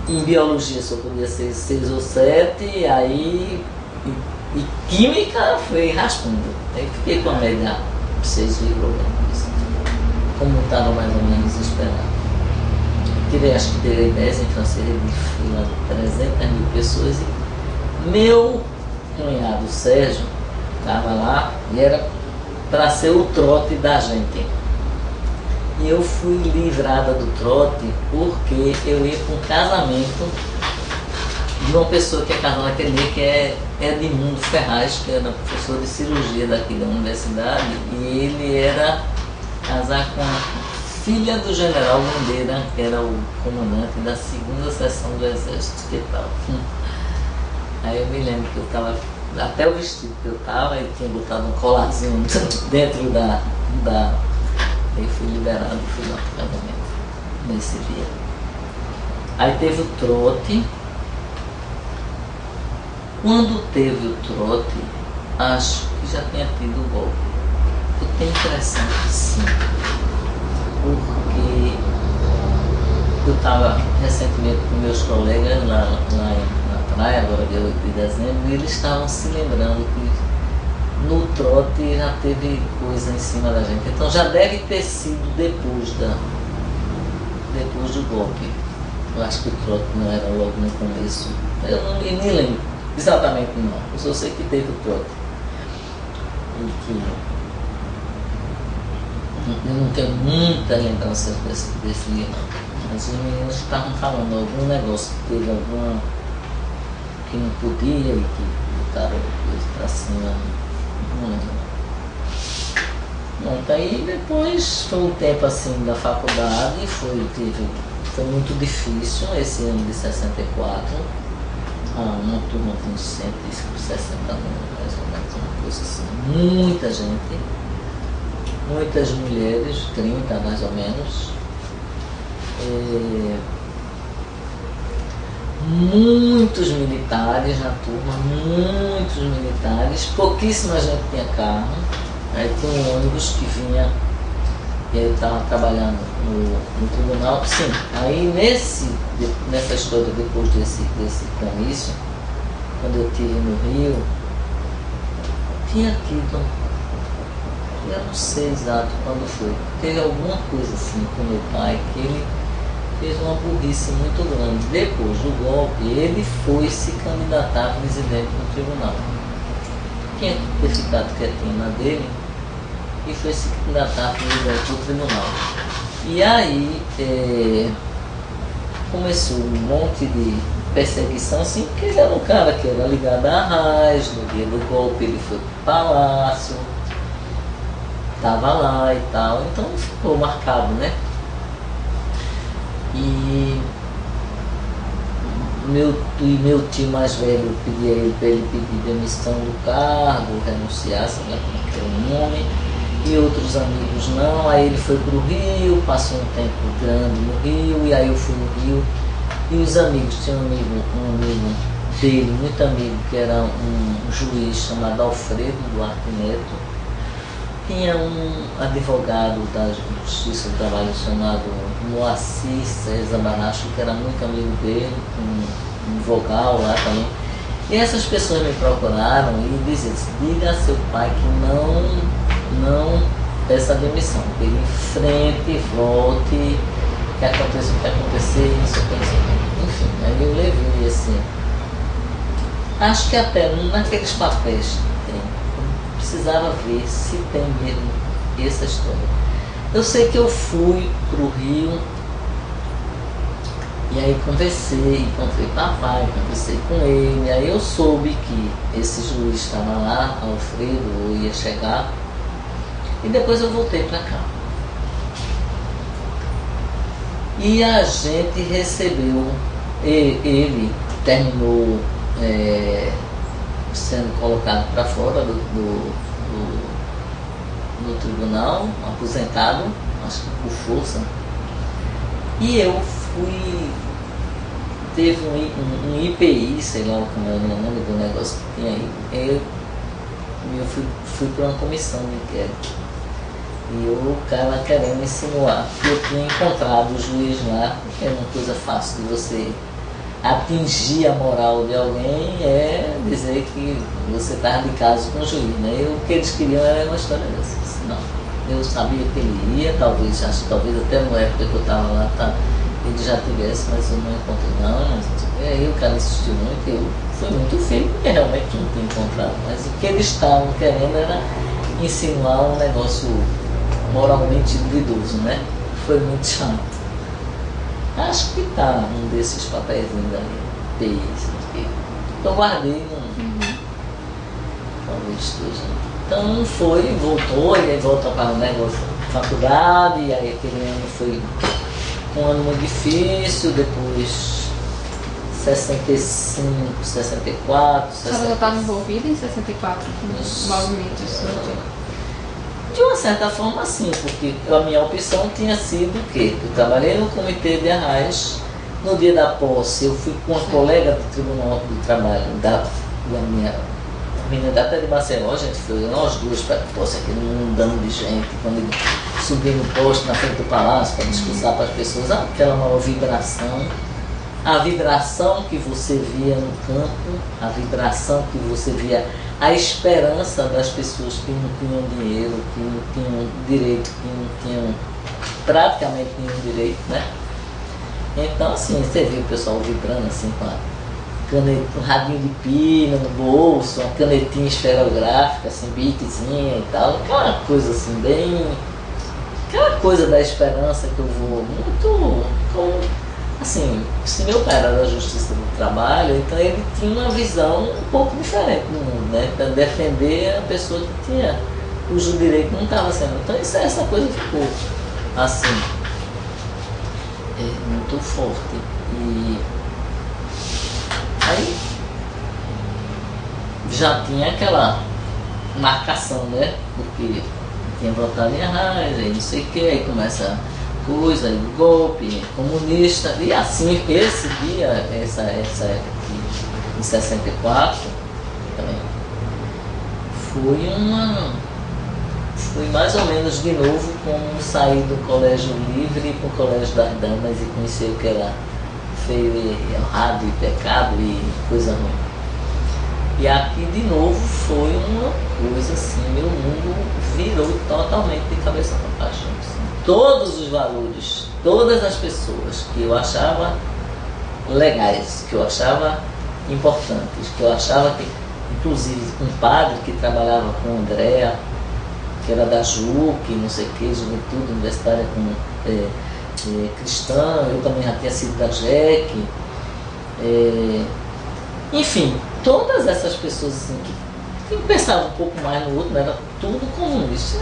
Em biologia só podia ser 6 ou 7, e química foi raspando. Aí fiquei com a média 6, como estava mais ou menos esperado. Acho que tirei 10 em francês, de fila 300 mil pessoas. E meu cunhado Sérgio estava lá e era para ser o trote da gente. E eu fui livrada do trote porque eu ia para um casamento de uma pessoa que é casada naquele dia, que é Edmundo Ferraz, que era professor de cirurgia daqui da universidade, e ele era casar com a filha do general Bandeira, que era o comandante da 2ª seção do Exército, que tal. Aí eu me lembro que eu estava, até o vestido que eu estava, ele tinha botado um colarzinho dentro da aí fui liberado e fui lá para o casamento nesse dia. Aí teve o trote. Quando teve o trote, acho que já tinha tido o golpe. Eu tenho a impressão que sim, porque eu estava recentemente com meus colegas lá na praia, agora dia 8 de dezembro, e eles estavam se lembrando que no trote já teve coisa em cima da gente. Então já deve ter sido depois do golpe. Eu acho que o trote não era logo no começo. Eu não me nem lembro exatamente não. Eu só sei que teve o trote. E que eu não tenho muita lembrança desse dia não. Mas os meninos estavam falando algum negócio, que teve alguma que não podia e que botaram coisa pra cima, não lembro. Bom, daí depois foi um tempo assim da faculdade e foi muito difícil esse ano de 64. Uma turma de uns 160 alunos, mais ou menos, uma coisa assim. Muita gente, muitas mulheres, 30 mais ou menos. Muitos militares na turma, muitos militares, pouquíssima gente tinha carro. Aí tinha um ônibus que vinha, e aí eu estava trabalhando no tribunal. Sim, aí nessa história, depois desse comício, quando eu estive no Rio, tinha tido, eu não sei exato quando foi, teve alguma coisa assim com meu pai, que ele fez uma burrice muito grande. Depois do golpe, ele foi se candidatar a presidente no tribunal. Tinha que ter ficado quietinho na dele e foi se candidatar a presidente do tribunal. E aí começou um monte de perseguição, assim, porque ele era um cara que era ligado à RAIS. No dia do golpe ele foi pro palácio, estava lá e tal, então ficou marcado, né? E meu tio mais velho pedia ele para ele pedir demissão do cargo, renunciar, sei lá como é que é o nome, e outros amigos não. Aí ele foi para o Rio, passou um tempo grande no Rio, e aí eu fui no Rio, e os amigos, tinha um amigo dele, muito amigo, que era um juiz chamado Alfredo Duarte Neto. Tinha um advogado da Justiça do Trabalho chamado Moacir César Baracho, que era muito amigo dele, um vogal lá também. E essas pessoas me procuraram e diziam: diga a seu pai que não peça demissão, que ele enfrente, volte, que aconteça o que acontecer, isso aconteceu. Enfim, aí eu levei assim. Acho que até naqueles papéis precisava ver se tem mesmo essa história. Eu sei que eu fui pro Rio e aí encontrei papai, conversei com ele, aí eu soube que esse juiz estava lá, Alfredo, eu ia chegar, e depois eu voltei para cá. E a gente recebeu, ele terminou sendo colocado para fora do tribunal, aposentado, acho que por força. E eu teve um IPI, sei lá como é o nome do negócio que tinha aí. Eu fui para uma comissão de inquérito. E o cara querendo insinuar que eu tinha encontrado o juiz lá, que é uma coisa fácil de você atingir a moral de alguém, é dizer que você estava de caso com o juiz, né? O que eles queriam era uma história dessa. Não, eu sabia que ele ia, talvez até na época que eu estava lá, ele já tivesse, mas eu não encontrei não. E aí o cara insistiu muito, eu fui muito feio, porque realmente não tinha encontrado, mas o que eles estavam querendo era insinuar um negócio moralmente duvidoso, né? Foi muito chato. Acho que tá um desses papéis ali, eu guardei talvez esteja. Então voltou, e aí volta para o negócio da faculdade, e aí aquele ano foi um ano muito difícil, depois 65, 64, 65. A senhora já estava envolvida em 64 com os movimentos? De uma certa forma, sim, porque a minha opção tinha sido o quê? Eu trabalhei no comitê de arraiz. No dia da posse, eu fui com uma colega do Tribunal do Trabalho, da minha menina até de Maceió, a gente foi nós duas para a posse, aquele mundão de gente, quando ele subiu no posto na frente do palácio para discursar para as pessoas, aquela maior vibração. A vibração que você via no campo, a vibração que você via, a esperança das pessoas que não tinham dinheiro, que não tinham direito, que não tinham praticamente nenhum direito, né? Então, assim, você viu o pessoal vibrando assim com a caneta, um radinho de pilha no bolso, uma canetinha esferográfica, assim, beatzinha e tal. Aquela coisa assim, bem... Aquela coisa da esperança que eu vou muito... Assim, se meu pai era da Justiça do Trabalho, então ele tinha uma visão um pouco diferente do mundo, né? Para defender a pessoa que tinha, cujo direito não estava sendo. Então essa coisa ficou assim, muito forte. E aí já tinha aquela marcação, né? Porque tinha votado em Arraes, aí não sei o que, aí começa coisa, aí golpe, comunista, e assim, esse dia, essa época em 64, também, fui mais ou menos de novo como sair do colégio livre para o colégio das damas e conhecer o que era feio e errado e pecado e coisa ruim. E aqui de novo foi uma coisa assim, meu mundo virou totalmente de cabeça para baixo. Assim. Todos os valores, todas as pessoas que eu achava legais, que eu achava importantes, que eu achava que, inclusive um padre que trabalhava com o Andréa, que era da JUC, não sei o que, Juventude Universitária Cristã, eu também já tinha sido da JEC, enfim, todas essas pessoas assim, que pensavam um pouco mais no outro, não era tudo comunista.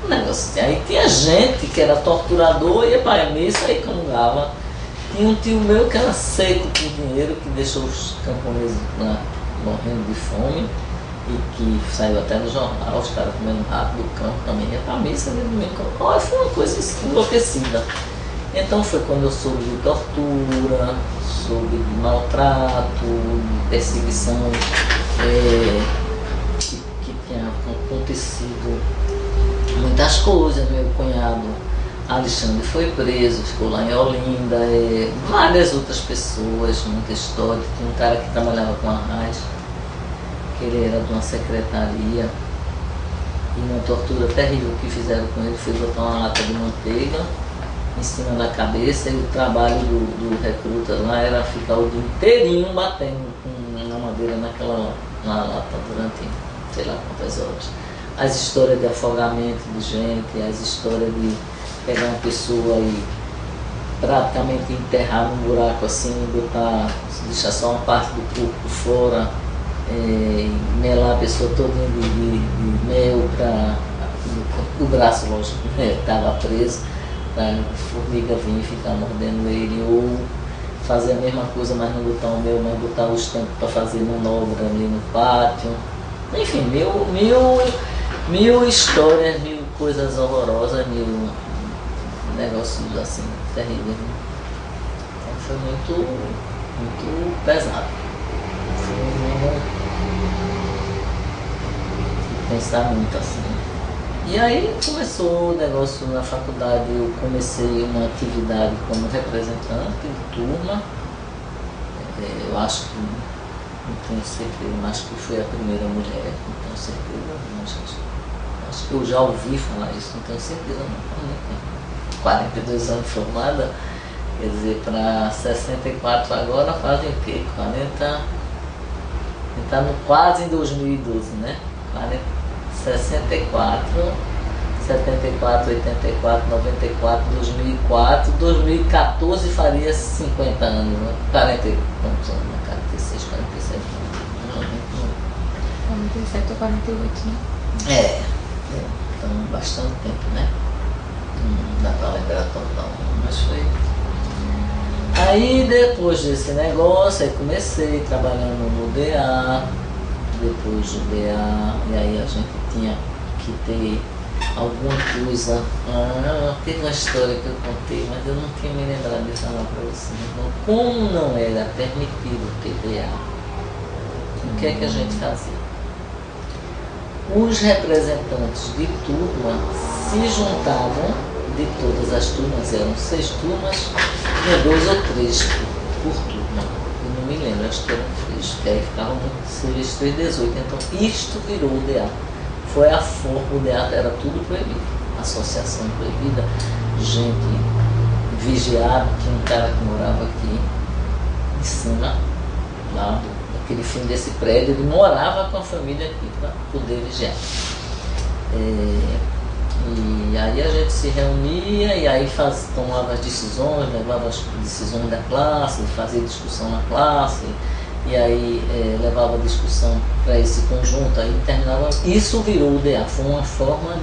Um negócio assim. Aí tinha gente que era torturador, ia para a missa e comungava. Tinha um tio meu que era seco por dinheiro, que deixou os camponeses lá morrendo de fome e que saiu até no jornal, os caras comendo rato do campo também, ia para a missa de domingo. Olha, foi uma coisa enlouquecida. Então foi quando eu soube de tortura, soube de maltrato, de perseguição, que tinha acontecido muitas coisas. Meu cunhado Alexandre foi preso, ficou lá em Olinda, várias outras pessoas, muita história. Tinha um cara que trabalhava com a rádio, que ele era de uma secretaria, e uma tortura terrível que fizeram com ele foi botar uma lata de manteiga em cima da cabeça, e o trabalho do recruta lá era ficar o dia inteirinho batendo na madeira na lata durante sei lá quantas horas. As histórias de afogamento de gente, as histórias de pegar uma pessoa e praticamente enterrar num buraco assim, deixar só uma parte do corpo fora, melar a pessoa toda de mel para o braço, lógico, estava preso, para a formiga vir e ficar mordendo ele, ou fazer a mesma coisa, mas não botar o mel, mas botar os tampos para fazer manobra ali no pátio. Enfim, mil histórias, mil coisas horrorosas, mil negócios assim, terríveis. Então foi muito pesado. Foi pensar muito assim. E aí começou o negócio na faculdade, eu comecei uma atividade como representante de turma. Eu acho que, não tenho certeza, mas acho que fui a primeira mulher, não tenho certeza, mas acho que eu já ouvi falar isso, não tenho certeza não. 42 anos formada, quer dizer, para 64 agora fazem o quê? 40, está quase em 2012, né? 64, 74, 84, 94, 2004, 2014 faria 50 anos, né? 40, quantos anos? 46, 47 anos. 47 ou 48, né? Então bastante tempo, né? Não dá para lembrar total, mas foi. Aí depois desse negócio, aí comecei trabalhando no DA, depois do DA, e aí a gente tinha que ter alguma coisa. Teve uma história que eu contei, mas eu não tinha me lembrado de falar para você. Então, como não era permitido ter DA, o que é que a gente fazia? Os representantes de turma se juntavam, de todas as turmas, eram 6 turmas, tinha 2 ou 3 por turma. Eu não me lembro, acho que eram 3, que aí ficavam 6, 3, 18. Então isto virou o DA. Foi a forma, o DA era tudo proibido. Associação proibida, gente vigiado, tinha um cara que morava aqui em cima, lá naquele fim desse prédio, ele morava com a família aqui para poder vigiar. E aí a gente se reunia e aí tomava as decisões, levava as decisões da classe, fazia discussão na classe, e aí levava a discussão para esse conjunto, aí terminava. Isso virou o DA, foi uma forma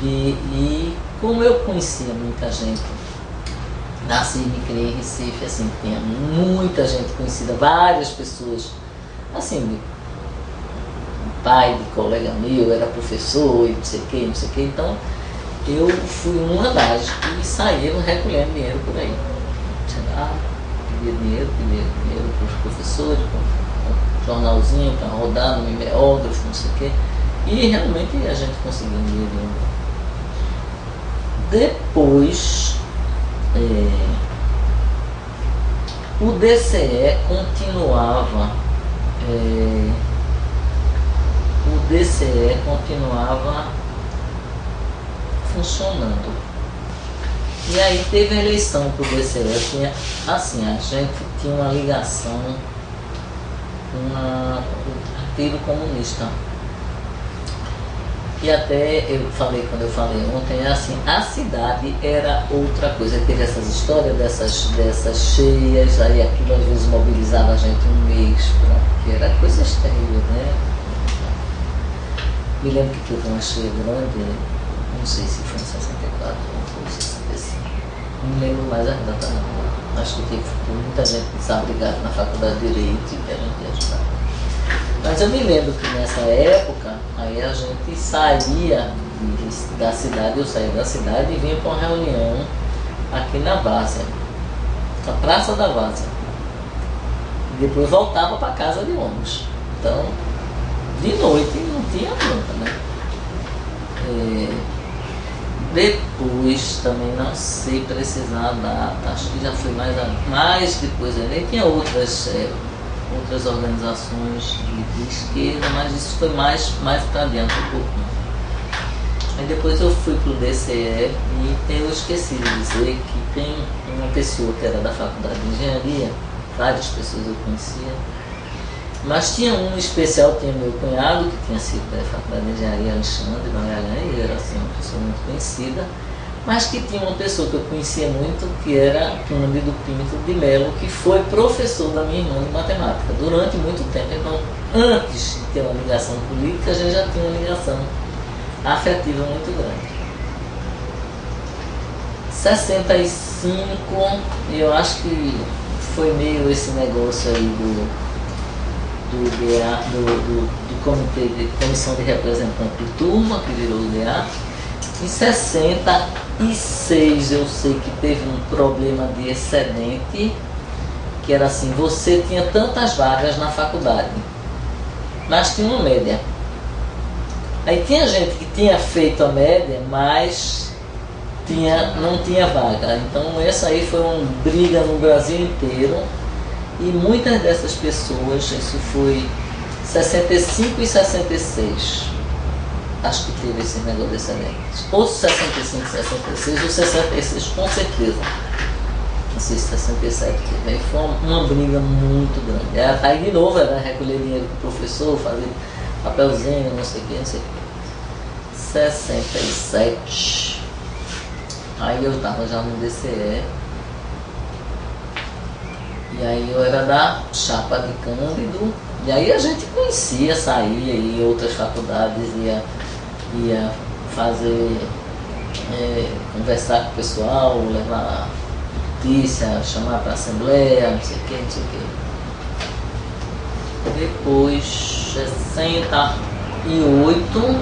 e como eu conhecia muita gente, nasci e me criei em Recife, assim, tinha muita gente conhecida, várias pessoas, assim, pai de colega meu era professor e não sei o que, então eu fui uma das que saíram recolhendo dinheiro por aí. Chegava, pedia dinheiro para os professores, com jornalzinho para rodar no mimeógrafo, não sei o que, e realmente a gente conseguiu um dinheiro. Depois, o DCE continuava funcionando. E aí teve a eleição para o DCE, tinha, assim, a gente tinha uma ligação com o Partido Comunista. E até quando eu falei ontem, assim, a cidade era outra coisa. Teve essas histórias dessas cheias, aí aquilo às vezes mobilizava a gente um mês, porque era coisa terrível, né? Me lembro que teve uma cheia grande, não sei se foi em 64 ou foi em 65, não me lembro mais a data não. Acho que teve muita gente desabrigada na faculdade de Direito e que a gente ia ajudar. Mas eu me lembro que nessa época, aí a gente saía da cidade, eu saía da cidade e vinha para uma reunião aqui na Várzea, na Praça da Várzea. E depois voltava para casa de ônibus. Então, de noite não tinha planta, né? Depois, também não sei precisar a data, acho que já foi mais depois, nem tinha outras organizações de esquerda, mas isso foi mais para adiante um pouco. Aí depois eu fui para o DCE e eu esqueci de dizer que tem uma pessoa que era da faculdade de engenharia, várias pessoas eu conhecia, mas tinha um especial, tinha meu cunhado, que tinha sido da faculdade de engenharia, Alexandre Magalhães, ele era assim, uma pessoa muito conhecida, mas que tinha uma pessoa que eu conhecia muito, que era Cândido Pinto de Melo, que foi professor da minha irmã de matemática durante muito tempo. Então, antes de ter uma ligação política, a gente já tinha uma ligação afetiva muito grande. 65, eu acho que foi meio esse negócio aí do comitê de comissão de representante de turma, que virou o DA. Em 66 eu sei que teve um problema de excedente, que era assim, você tinha tantas vagas na faculdade, mas tinha uma média. Aí tinha gente que tinha feito a média, mas não tinha vaga. Então essa aí foi uma briga no Brasil inteiro, e muitas dessas pessoas, isso foi 65 e 66. Acho que teve esse negócio de excedente. Ou 65, 66, ou 66 com certeza. Não sei se 67 teve. Aí foi uma briga muito grande. Aí de novo era recolher dinheiro com o professor, fazer papelzinho, não sei o que, não sei o que. 67. Aí eu estava já no DCE. E aí eu era da chapa de Cândido. E aí a gente conhecia, saía em outras faculdades, ia fazer, conversar com o pessoal, levar notícia, chamar para a assembleia, não sei o que, não sei o que. Depois, 68,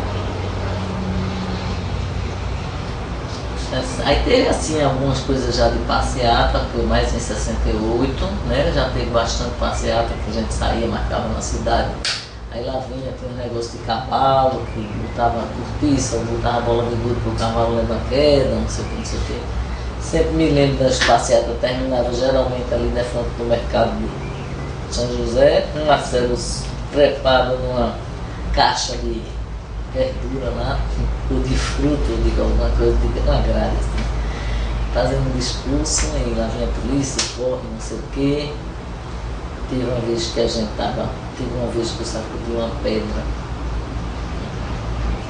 aí teve assim algumas coisas já de passeata, foi mais em 68, né? Já teve bastante passeata que a gente saía, marcava na cidade. Aí lá vinha, tinha um negócio de cavalo, que botava cortiça, botava bola de gude para o cavalo levar queda, não sei o que, não sei o que. Sempre me lembro das passeatas, terminava geralmente ali na frente do mercado de São José, com Marcelo trepado numa caixa de verdura lá, ou de fruta, ou de alguma coisa, de uma grade assim. fazendo um discurso, e lá vem a polícia, corre, não sei o quê. Teve uma vez que eu sacudi uma pedra.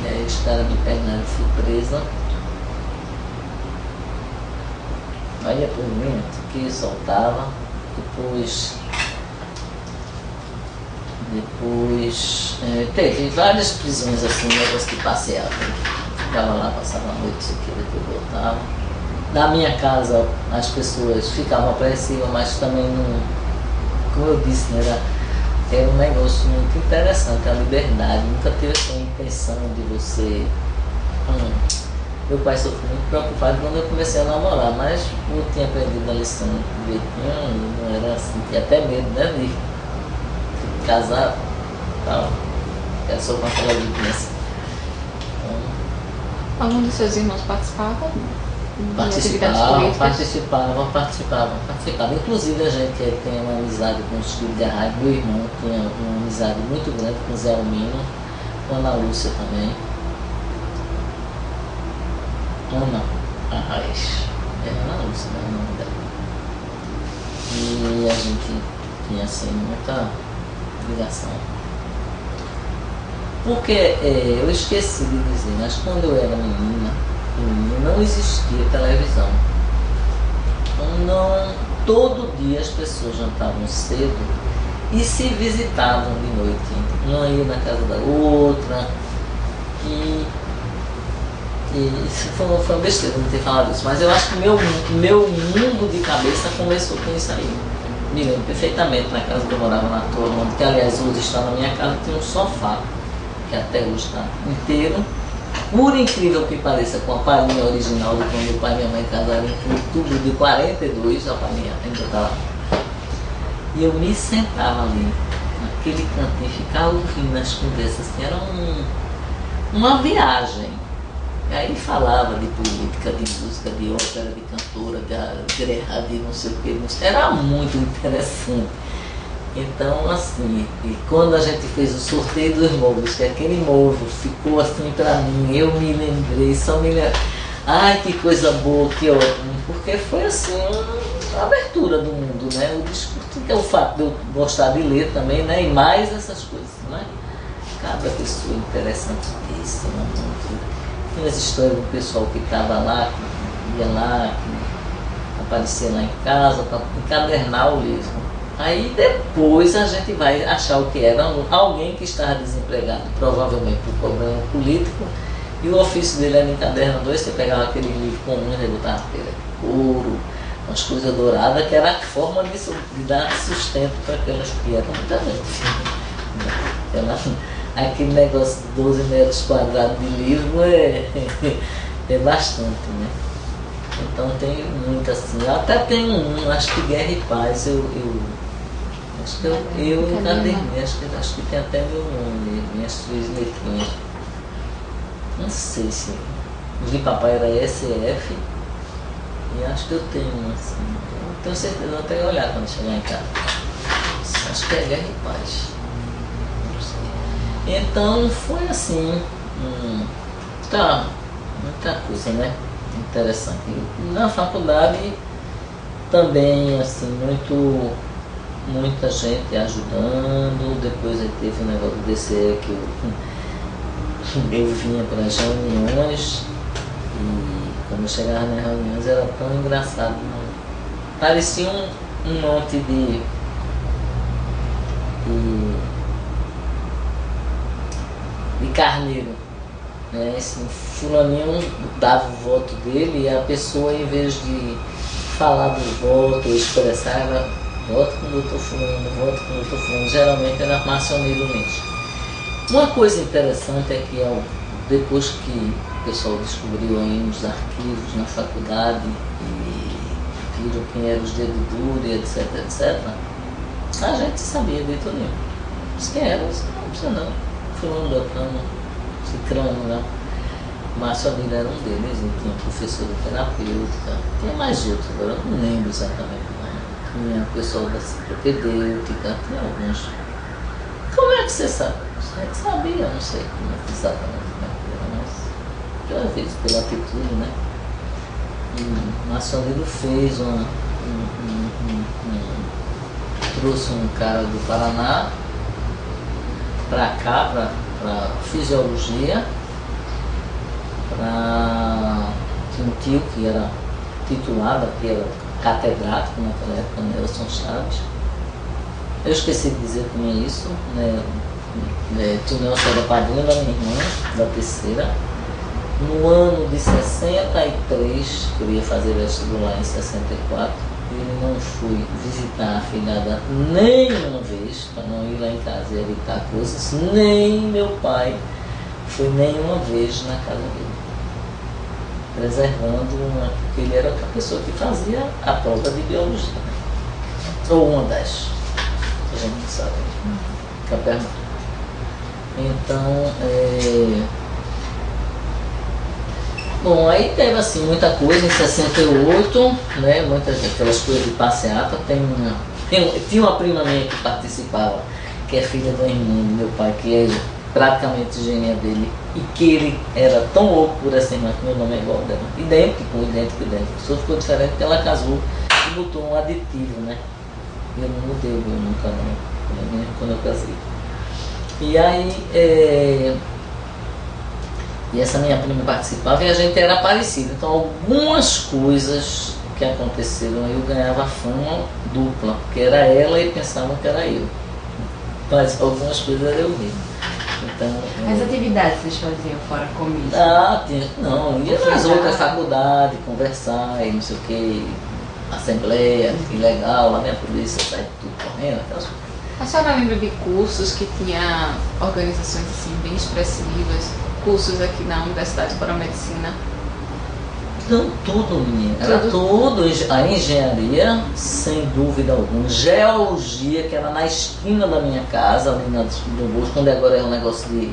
E aí os caras me pegaram, eu fui presa. Aí depois que soltava, depois teve várias prisões assim, negócio que passeava. Ficava lá, passava a noite, isso aqui, depois voltava. Na minha casa as pessoas ficavam apreensivas, mas também não, como eu disse, né, era um negócio muito interessante, a liberdade, nunca teve essa intenção de você. Meu pai ficou muito preocupado quando eu comecei a namorar, mas eu tinha aprendido a lição direitinho, não era assim, tinha até medo, né, de casar, tal, era só com aquela vivência. Algum dos seus irmãos participava de atividades políticas? Participava. Inclusive a gente tem uma amizade com os filhos de Arraia. Meu irmão tinha uma amizade muito grande com o Zé Almino, com a Ana Lúcia também. Ana Arraes. É Ana Lúcia, né, o nome dela. E a gente tinha assim muita ligação. Porque eu esqueci de dizer, mas quando eu era menina, não existia televisão. Não, todo dia as pessoas jantavam cedo e se visitavam de noite. Uma ia na casa da outra. E isso foi uma besteira não ter falado isso. Mas eu acho que meu mundo de cabeça começou com isso aí. Me lembro perfeitamente na casa que eu morava na Torre, onde, que aliás hoje está na minha casa, tem um sofá, que até hoje está inteiro. Por incrível que pareça, com a palhinha original de quando meu pai e minha mãe casaram em outubro de 42, a palhinha ainda está lá. E eu me sentava ali, naquele cantinho, ficava ouvindo as conversas, assim, era uma viagem. E aí falava de política, de música, de ópera, de cantora, de guerra, de não sei o que, era muito interessante. Então, assim, e quando a gente fez o sorteio dos móveis, que aquele móvel ficou assim pra mim, eu me lembrei, só me lembrei. Ai, que coisa boa, que ótimo, porque foi assim, uma abertura do mundo, né? O discurso, que é o fato de eu gostar de ler também, né? E mais essas coisas, né? Cada pessoa interessantíssima, muito. Tinha as histórias do pessoal que estava lá, que ia lá, que aparecia lá em casa, para encadernar o livro. Aí depois a gente vai achar o que era alguém que estava desempregado, provavelmente por problema político, e o ofício dele era encadernador. Você pegava aquele livro comum e botava couro, umas coisas douradas, que era a forma de dar sustento para aquelas que eram muita gente. Aquele negócio de 12 metros quadrados de livro é bastante, né? Então tem muito assim. Eu até tenho acho que Guerra e Paz, acho que eu encadernei, acho que tem até meu nome, minhas 3 letrinhas. Não sei se o de papai era SF, e acho que eu tenho assim. Não tenho certeza, vou até olhar quando chegar em casa. Acho que é Guerra e Paz. Não sei. Então foi assim, muita coisa, né? Interessante. E na faculdade também, assim, muita gente ajudando. Depois aí teve o negócio do DCE que eu vinha para as reuniões, e quando eu chegava nas reuniões era tão engraçado, né? Parecia um monte de carneiro, né? Assim, fulaninho dava o voto dele e a pessoa, em vez de falar do voto, expressava voto com o doutor fulano, voto com o doutor fulano, geralmente era marcioneiro mesmo. Uma coisa interessante é que depois que o pessoal descobriu aí nos arquivos, na faculdade, e viram quem eram os dedos duros, etc, etc, a gente sabia de tudo mesmo. Quem era, não precisa não. Fulano, Beltrano, Cicrano, né? Marcioneiro era um deles, e tinha professor de terapêutica, tinha mais outros, agora eu não lembro exatamente, né? Tinha o pessoal da ciclopedêutica, tinha alguns. Como é que você sabe? Você sabia, não sei exatamente como é que era, mas já vezes pela atitude, né? o Marcelino fez trouxe um cara do Paraná para cá, para fisiologia, tinha um tio que era titulado, que era catedrático naquela época, Nelson Chaves. Eu esqueci de dizer também isso, né? Tio Nelson era padrinho da minha irmã, da terceira. No ano de 63, que eu ia fazer vestibular em 64, eu não fui visitar a afilhada nenhuma vez, para não ir lá em casa e evitar coisas, nem meu pai foi nenhuma vez na casa dele, preservando porque ele era outra pessoa que fazia a prova de biologia, ou uma das, a gente não sabe, fica perguntando. Então, bom, aí teve assim muita coisa em 68, né? Muitas aquelas coisas de passeata. Tinha uma prima minha que participava, que é filha da irmã do meu pai, que é praticamente gêmea dele, e que ele era tão louco por essa irmã que meu nome é igual dela. Idêntico. Só ficou diferente porque ela casou e botou um aditivo, né? Eu não mudei o meu nunca não, mesmo quando eu casei. E aí, e essa minha prima participava e a gente era parecido. Então algumas coisas que aconteceram eu ganhava fama dupla, porque era ela e pensavam que era eu. Mas algumas coisas era eu mesmo. Então, As atividades vocês faziam fora comida? Ia nas outras faculdades, conversar e não sei o que, assembleia, que legal, lá minha polícia sai tudo correndo, aquelas coisas. A senhora lembra de cursos que tinha organizações assim bem expressivas? Cursos aqui na Universidade para a Medicina? Não, tudo, menina. Era tudo. A engenharia, sem dúvida alguma. Geologia, que era na esquina da minha casa, ali no Bosco, quando agora é um negócio de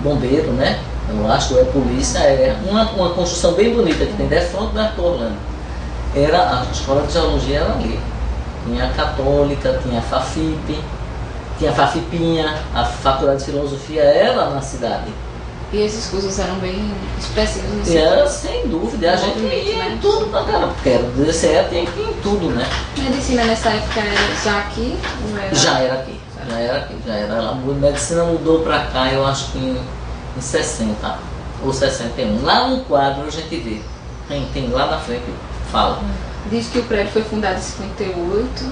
bombeiro, né? Eu acho que é polícia, uma construção bem bonita que tem de frente da Orlando. A escola de geologia era ali. Tinha a Católica, tinha a FAFIP, tinha a FAFIPinha, a Faculdade de Filosofia era na cidade. E esses cursos eram bem expressivos nesse Era, sem dúvida, a gente ia em tudo na cara, porque era do DCE, tinha que ir em tudo, né? Medicina nessa época era já aqui? Já era aqui. A medicina mudou pra cá, eu acho que em 60 ou 61. Lá no quadro a gente vê, tem lá na frente, fala. Diz que o prédio foi fundado em 58.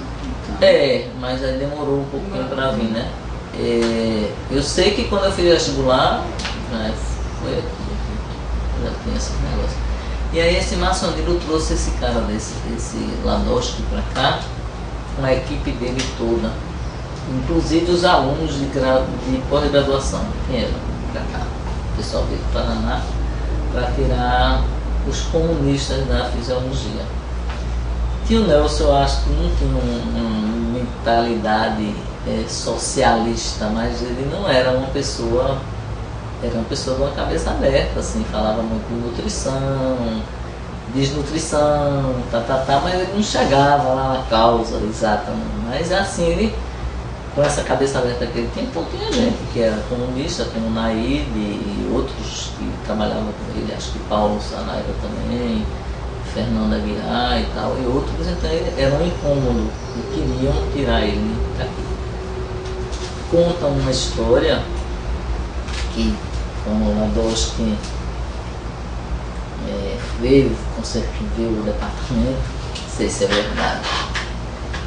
Então... mas aí demorou um pouquinho para vir, né? Eu sei que quando eu fiz vestibular, já tinha esse negócio. E aí esse Marcelino trouxe esse cara desse Ladoski para cá, com a equipe dele toda, inclusive os alunos de pós-graduação, vieram para cá, o pessoal veio do Paraná, para tirar os comunistas da fisiologia. Tio Nelson, eu acho que não tinha uma mentalidade socialista, mas ele não era uma pessoa, era uma pessoa de uma cabeça aberta, assim, falava muito de nutrição, desnutrição, mas ele não chegava lá na causa exata, mas assim, ele, com essa cabeça aberta que ele tinha, então tinha gente que era comunista, como Naide e outros que trabalhavam com ele, acho que Paulo Saraiva também, Fernanda Aguiar e tal, e outros, então era um incômodo e queriam tirar ele daqui. Conta uma história que, como o Ladoski veio o departamento, não sei se é verdade,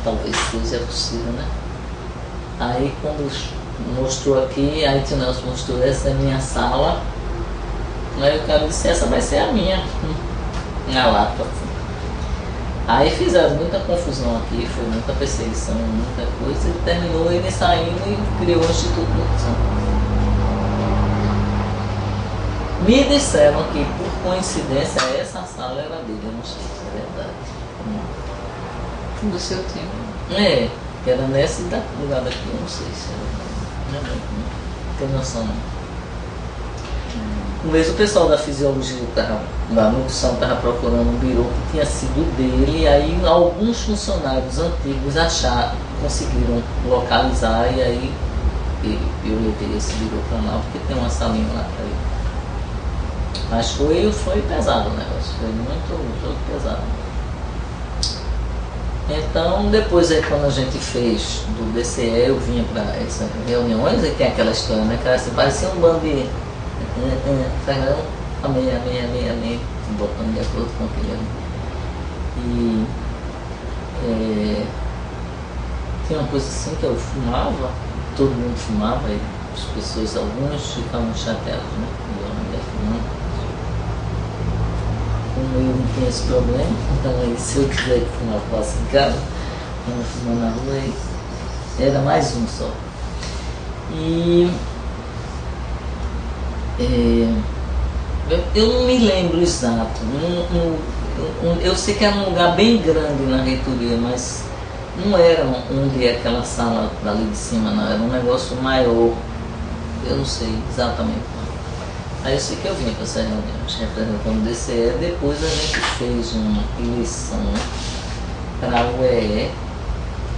talvez seja possível, né? Aí quando mostrou aqui, aí o Nelson mostrou, essa é a minha sala, aí o cara disse, essa vai ser a minha. Na lata. Aí fizeram muita confusão aqui, foi muita perseguição, muita coisa, e terminou ele saindo e criou o Instituto de Nutrição. Me disseram que, por coincidência, essa sala era dele, eu não sei se é verdade. Do seu tempo. Que era nesse lugar daqui, eu não sei se é verdade. Não tem noção não. Mesmo o pessoal da fisiologia da nutrição estava procurando um birô que tinha sido dele, e aí alguns funcionários antigos conseguiram localizar, e aí eu levei esse birô para lá, porque tem uma salinha lá para ele. Mas foi pesado o negócio, foi muito pesado. Então, depois aí quando a gente fez do DCE, eu vinha para essas reuniões, e tem aquela história, né? Que assim, parecia um bando de amém, botando de acordo com aquele. E tinha uma coisa assim que eu fumava, todo mundo fumava, e as pessoas, algumas ficavam chateadas, né? E eu não ia fumando. Como eu não tinha esse problema, então aí, se eu quiser fumar, eu faço em casa, não fumando na rua, aí era mais um só. E eu não me lembro exato, eu sei que era um lugar bem grande na reitoria, mas não era onde é aquela sala dali de cima, não, era um negócio maior, eu não sei exatamente. Aí eu sei que eu vim para essa reunião, representando o DCE, depois a gente fez uma eleição para a UEE,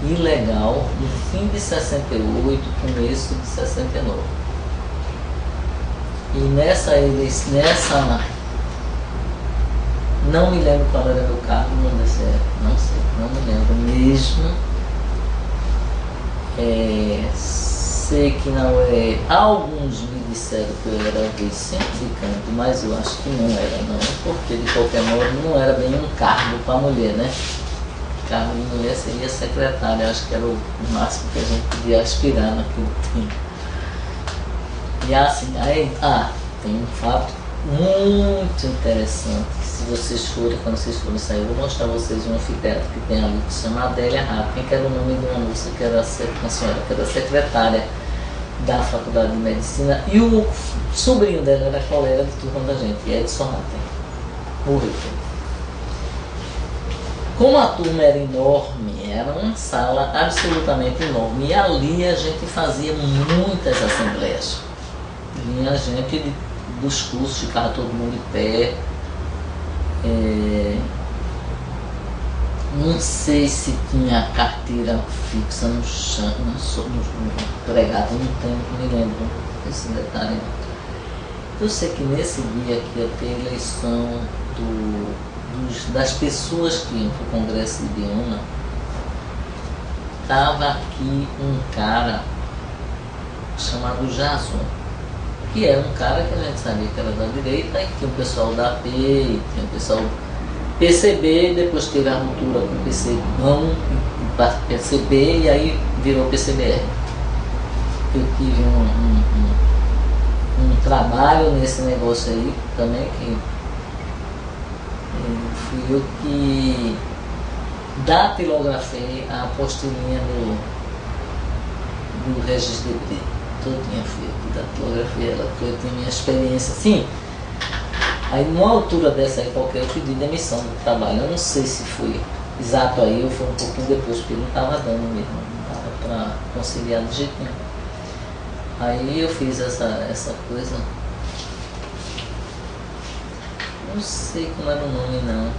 ilegal, no fim de 68, começo de 69. E nessa eleição, não me lembro qual era meu cargo no DCE, não sei, não me lembro mesmo. Sei que na UEE, alguns me disseram que eu era vice-canto, mas eu acho que não era não, porque de qualquer modo não era bem um cargo para mulher, né? Cargo de mulher seria secretária, acho que era o máximo que a gente podia aspirar naquele tempo. E assim, aí, tem um fato muito interessante, que se vocês forem, quando vocês forem sair, eu vou mostrar a vocês um anfiteatro que tem ali, que se chama Adélia Rapin, que era o nome de uma moça, que era uma senhora, que era secretária da Faculdade de Medicina, e o sobrinho dela era colega de turma da gente, Edson Rapin, morreu. Como a turma era enorme, era uma sala absolutamente enorme, e ali a gente fazia muitas assembleias. Vinha gente dos cursos, ficava todo mundo de pé. Não sei se tinha carteira fixa no chão, no pregado, não me lembro desse detalhe. Eu sei que nesse dia que ia ter eleição das pessoas que iam para o Congresso de Biúna, estava aqui um cara chamado Jason, que era um cara que a gente sabia que era da direita, e que tinha o pessoal da AP, tinha o pessoal PCB, depois teve a ruptura com o PCB, e aí virou PCBR. Eu tive um trabalho nesse negócio aí também, que fui eu que datilografei a apostilinha do registro de todinha, fui eu que datilografei ela, porque eu tinha minha experiência, sim. Aí numa altura dessa aí qualquer, eu pedi demissão do trabalho, eu não sei se foi exato aí ou foi um pouquinho depois, porque não estava dando mesmo, não estava para conciliar de jeito nenhum. Aí eu fiz essa coisa, não sei como era o nome não,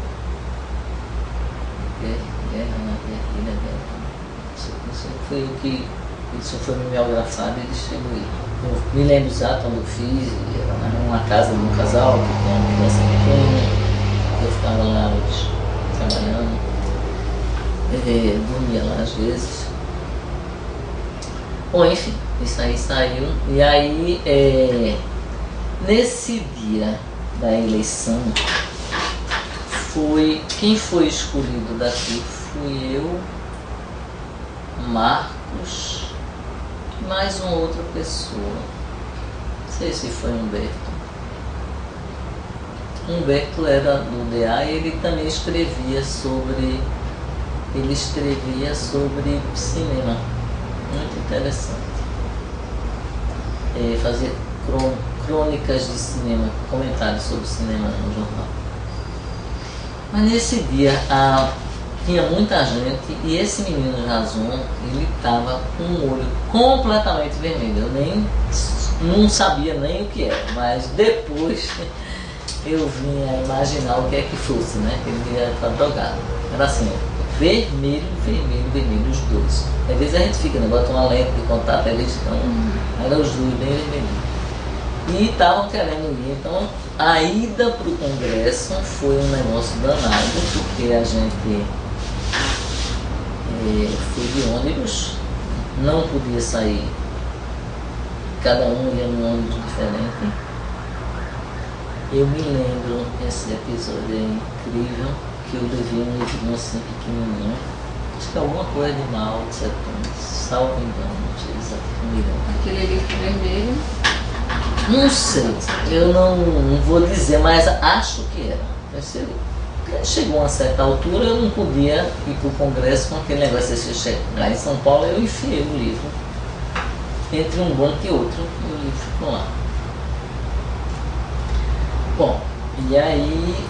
isso foi o que, isso foi mimeografado e distribuído. Eu me lembro exato quando eu fiz, era numa casa de um casal que tinha uma criança pequena, eu ficava lá hoje, trabalhando, dormia lá às vezes. Bom, enfim, isso aí saiu, e aí nesse dia da eleição, quem foi escolhido daqui fui eu, Marcos, mais uma outra pessoa, não sei se foi Humberto. Humberto era do DA e ele também escrevia sobre cinema, muito interessante. Fazia crônicas de cinema, comentários sobre cinema no jornal. Mas nesse dia tinha muita gente e esse menino Jason, ele estava com o olho completamente vermelho. Eu não sabia nem o que era, mas depois eu vinha imaginar o que é que fosse, né? Ele devia estar drogado. Era assim, vermelho, os dois. Às vezes a gente fica, né? Bota uma lente de contato, eles estão. Era os dois bem vermelhos. E estavam querendo ir. Então a ida para o congresso foi um negócio danado, porque a gente foi de ônibus, não podia sair, cada um ia num ônibus diferente. Eu me lembro, esse episódio é incrível, que eu levei um livrinho assim pequenininho, acho que alguma coisa de mal, de setembro, salvo engano, não sei exatamente. Aquele livro vermelho. Não sei, eu não vou dizer, mas acho que era. Chegou a uma certa altura, eu não podia ir para o congresso com aquele negócio. Se eu chegar em São Paulo, eu enfiei o livro entre um banco e outro, e o livro ficou lá. Bom, e aí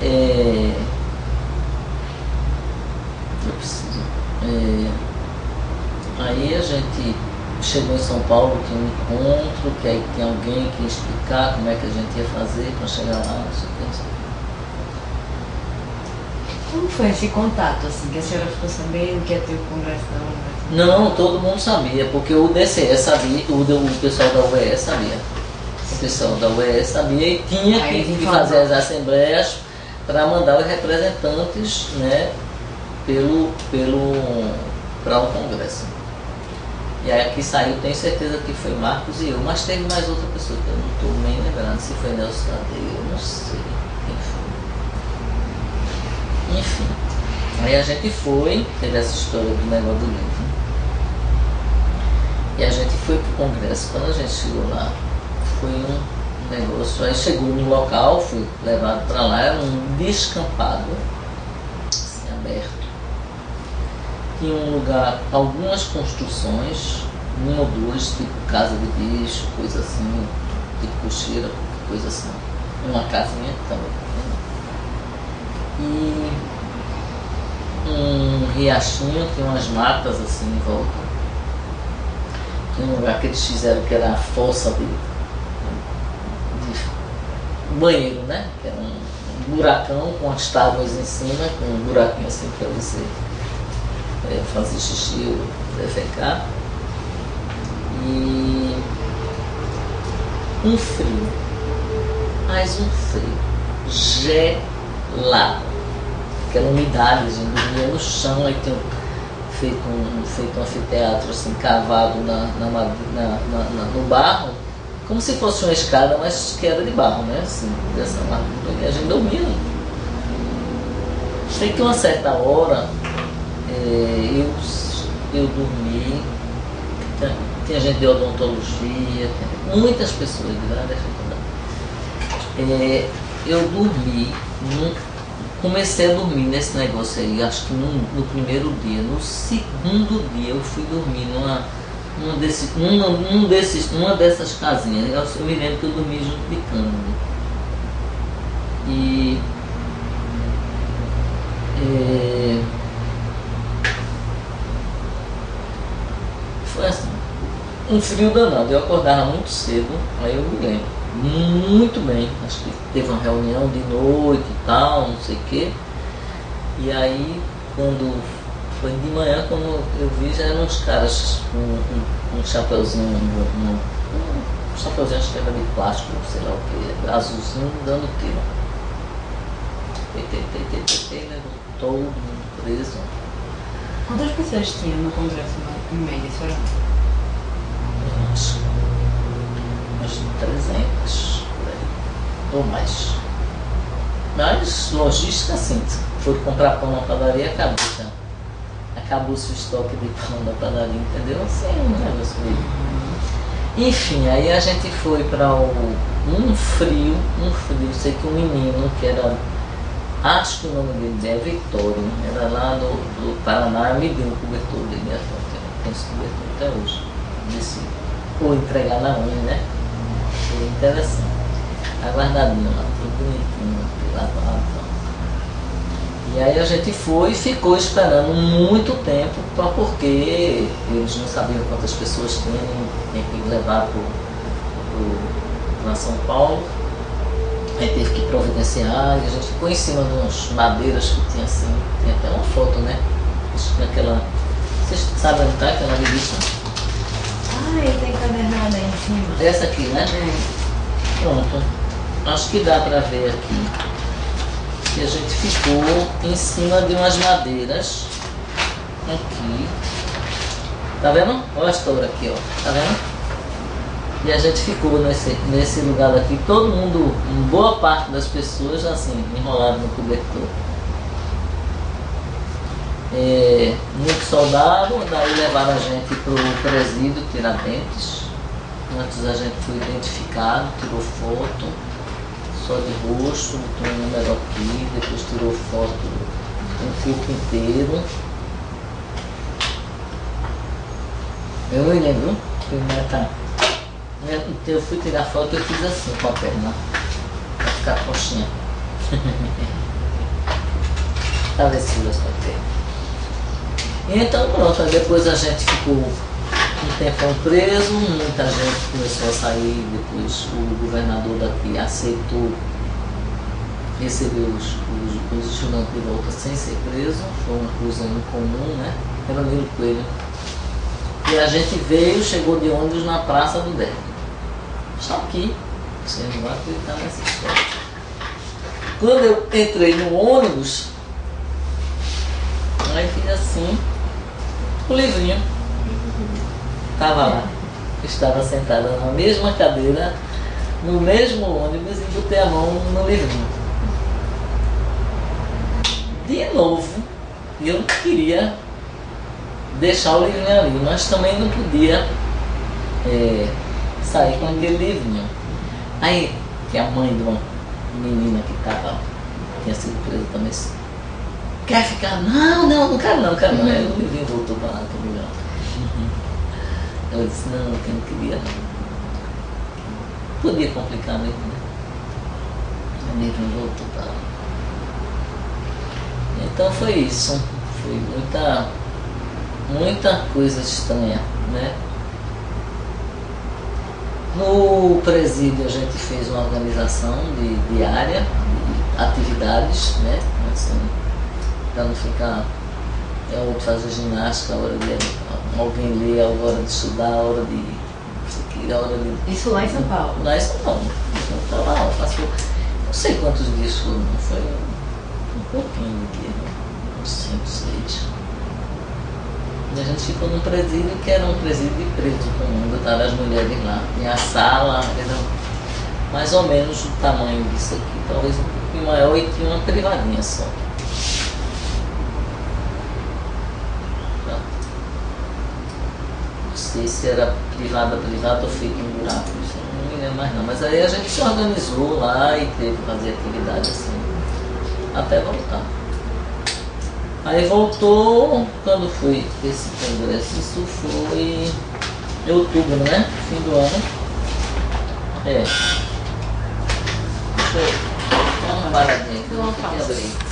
eu preciso. Aí a gente chegou em São Paulo, tinha um encontro, que aí tem alguém que ia explicar como é que a gente ia fazer para chegar lá, não sei o que, não sei o que. Como foi esse contato, assim, que a senhora ficou sabendo que ia ter o congresso da universidade? Não, todo mundo sabia, porque o DCE sabia, o pessoal da UES sabia. O pessoal da UES sabia e tinha que fazer as assembleias para mandar os representantes, né, para o congresso. E aí aqui saiu, tenho certeza que foi Marcos e eu, mas teve mais outra pessoa que eu não estou nem lembrando, se foi Nelson Tadeu, eu não sei quem foi. Enfim, aí a gente foi, teve essa história do negócio do livro. E a gente foi pro congresso. Quando a gente chegou lá, foi um negócio, aí chegou no local, fui levado para lá, era um descampado, assim, aberto. Tinha um lugar, algumas construções, uma ou duas, tipo casa de bicho, coisa assim, tipo cocheira, coisa assim. Uma casinha também. E um riachinho, tinha umas matas assim em volta. Tinha um lugar que eles fizeram que era a fossa de banheiro, né? Que era um buracão com as tábuas em cima, com um buraquinho assim para você fazer xixi ou defecar. E um frio, mais um frio gelado, aquela umidade, a gente dormia no chão, aí tinha feito um anfiteatro assim, cavado no barro, como se fosse uma escada, mas que era de barro, né? Assim, dessa largura, e a gente dormia. Sei que uma certa hora eu dormi, tinha gente de odontologia, muitas pessoas de várias faculdades. Eu dormi, comecei a dormir nesse negócio aí, acho que no primeiro dia. No segundo dia eu fui dormir numa dessas casinhas. Eu me lembro que eu dormi junto de Cândido. E foi assim, um frio danado. Eu acordava muito cedo, aí eu me lembro muito bem, acho que teve uma reunião de noite e tal, não sei o que. E aí quando foi de manhã, quando eu vi, já eram uns caras com um chapeuzinho, um chapeuzinho, acho que era de plástico, sei lá o que, azulzinho, dando tiro. Levou todo mundo preso. Quantas pessoas tinham no congresso em média, senhora? Umas 300 por aí, ou mais. Mas logística assim, foi comprar pão na padaria, acabou-se o estoque de pão da padaria, entendeu? Assim, um negócio meio. Enfim, aí a gente foi para um frio, sei que um menino que era, acho que o nome dele é Vitório, era lá do Paraná, me deu um cobertor dele, tem esse cobertor até hoje, desse, ou entregar na unha, né? Foi interessante. Aguardadinho lá, tudo bonitinho, lavado. E aí a gente foi e ficou esperando muito tempo, porque eles não sabiam quantas pessoas tinham que levar para São Paulo. Aí teve que providenciar, e a gente ficou em cima de umas madeiras que tinha assim, tem até uma foto, né? Naquela, vocês sabem onde está aquela revista? Ah, ele tem encadernada aí em cima. Essa aqui, né? pronto. Acho que dá pra ver aqui que a gente ficou em cima de umas madeiras. Aqui. Tá vendo? Olha a história aqui, ó. Tá vendo? E a gente ficou nesse lugar daqui, todo mundo, boa parte das pessoas, assim, enrolado no cobertor. Muito soldado, daí levaram a gente pro presídio Tiradentes. Antes a gente foi identificado, tirou foto, só de rosto, tem um número aqui, depois tirou foto do corpo inteiro. Eu me lembro, eu fui tirar foto e eu fiz assim com a perna, pra ficar coxinha. Travessuras pra ter. Então pronto, depois a gente ficou um tempão preso, muita gente começou a sair, depois o governador daqui aceitou receber os estudantes de volta sem ser preso, foi uma coisa incomum, né? Era o Nilo Coelho. E a gente veio, chegou de ônibus na Praça do Derby. Só que, você não vai acreditar nessa história. Quando eu entrei no ônibus, aí fiz assim, o livrinho estava lá. Eu estava sentada na mesma cadeira, no mesmo ônibus e botei a mão no livrinho. De novo, eu não queria deixar o livrinho ali, mas também não podia sair com aquele livrinho. Aí, que a mãe de uma menina que tinha sido presa também disse, quer ficar? Não quero não. Aí o livrinho voltou para lá comigo. Eu disse, não, que eu não queria não. Podia complicar mesmo, né? O livrinho voltou para lá. Então foi isso. Foi muita coisa estranha, né? No presídio a gente fez uma organização diária de atividades, né? Assim, para não ficar outro fazer ginástica, a hora de alguém ler, a hora de estudar, a hora de Isso lá em São Paulo? Lá em São Paulo. Então lá, passou, não sei quantos dias foram, foi um pouquinho de dia, uns 5, 6. E a gente ficou num presídio que era um presídio de preto comum, botaram as mulheres lá. Tinha a sala, era mais ou menos o tamanho disso aqui, talvez um pouquinho maior, e tinha uma privadinha só. Não sei se era privada ou feito em buraco, isso eu não me lembro mais não. Mas aí a gente se organizou lá e teve que fazer atividade assim, até voltar. Aí voltou, quando foi esse congresso, isso foi em outubro, né? Fim do ano. Deixa eu dar uma paradinha aqui, tem que abrir.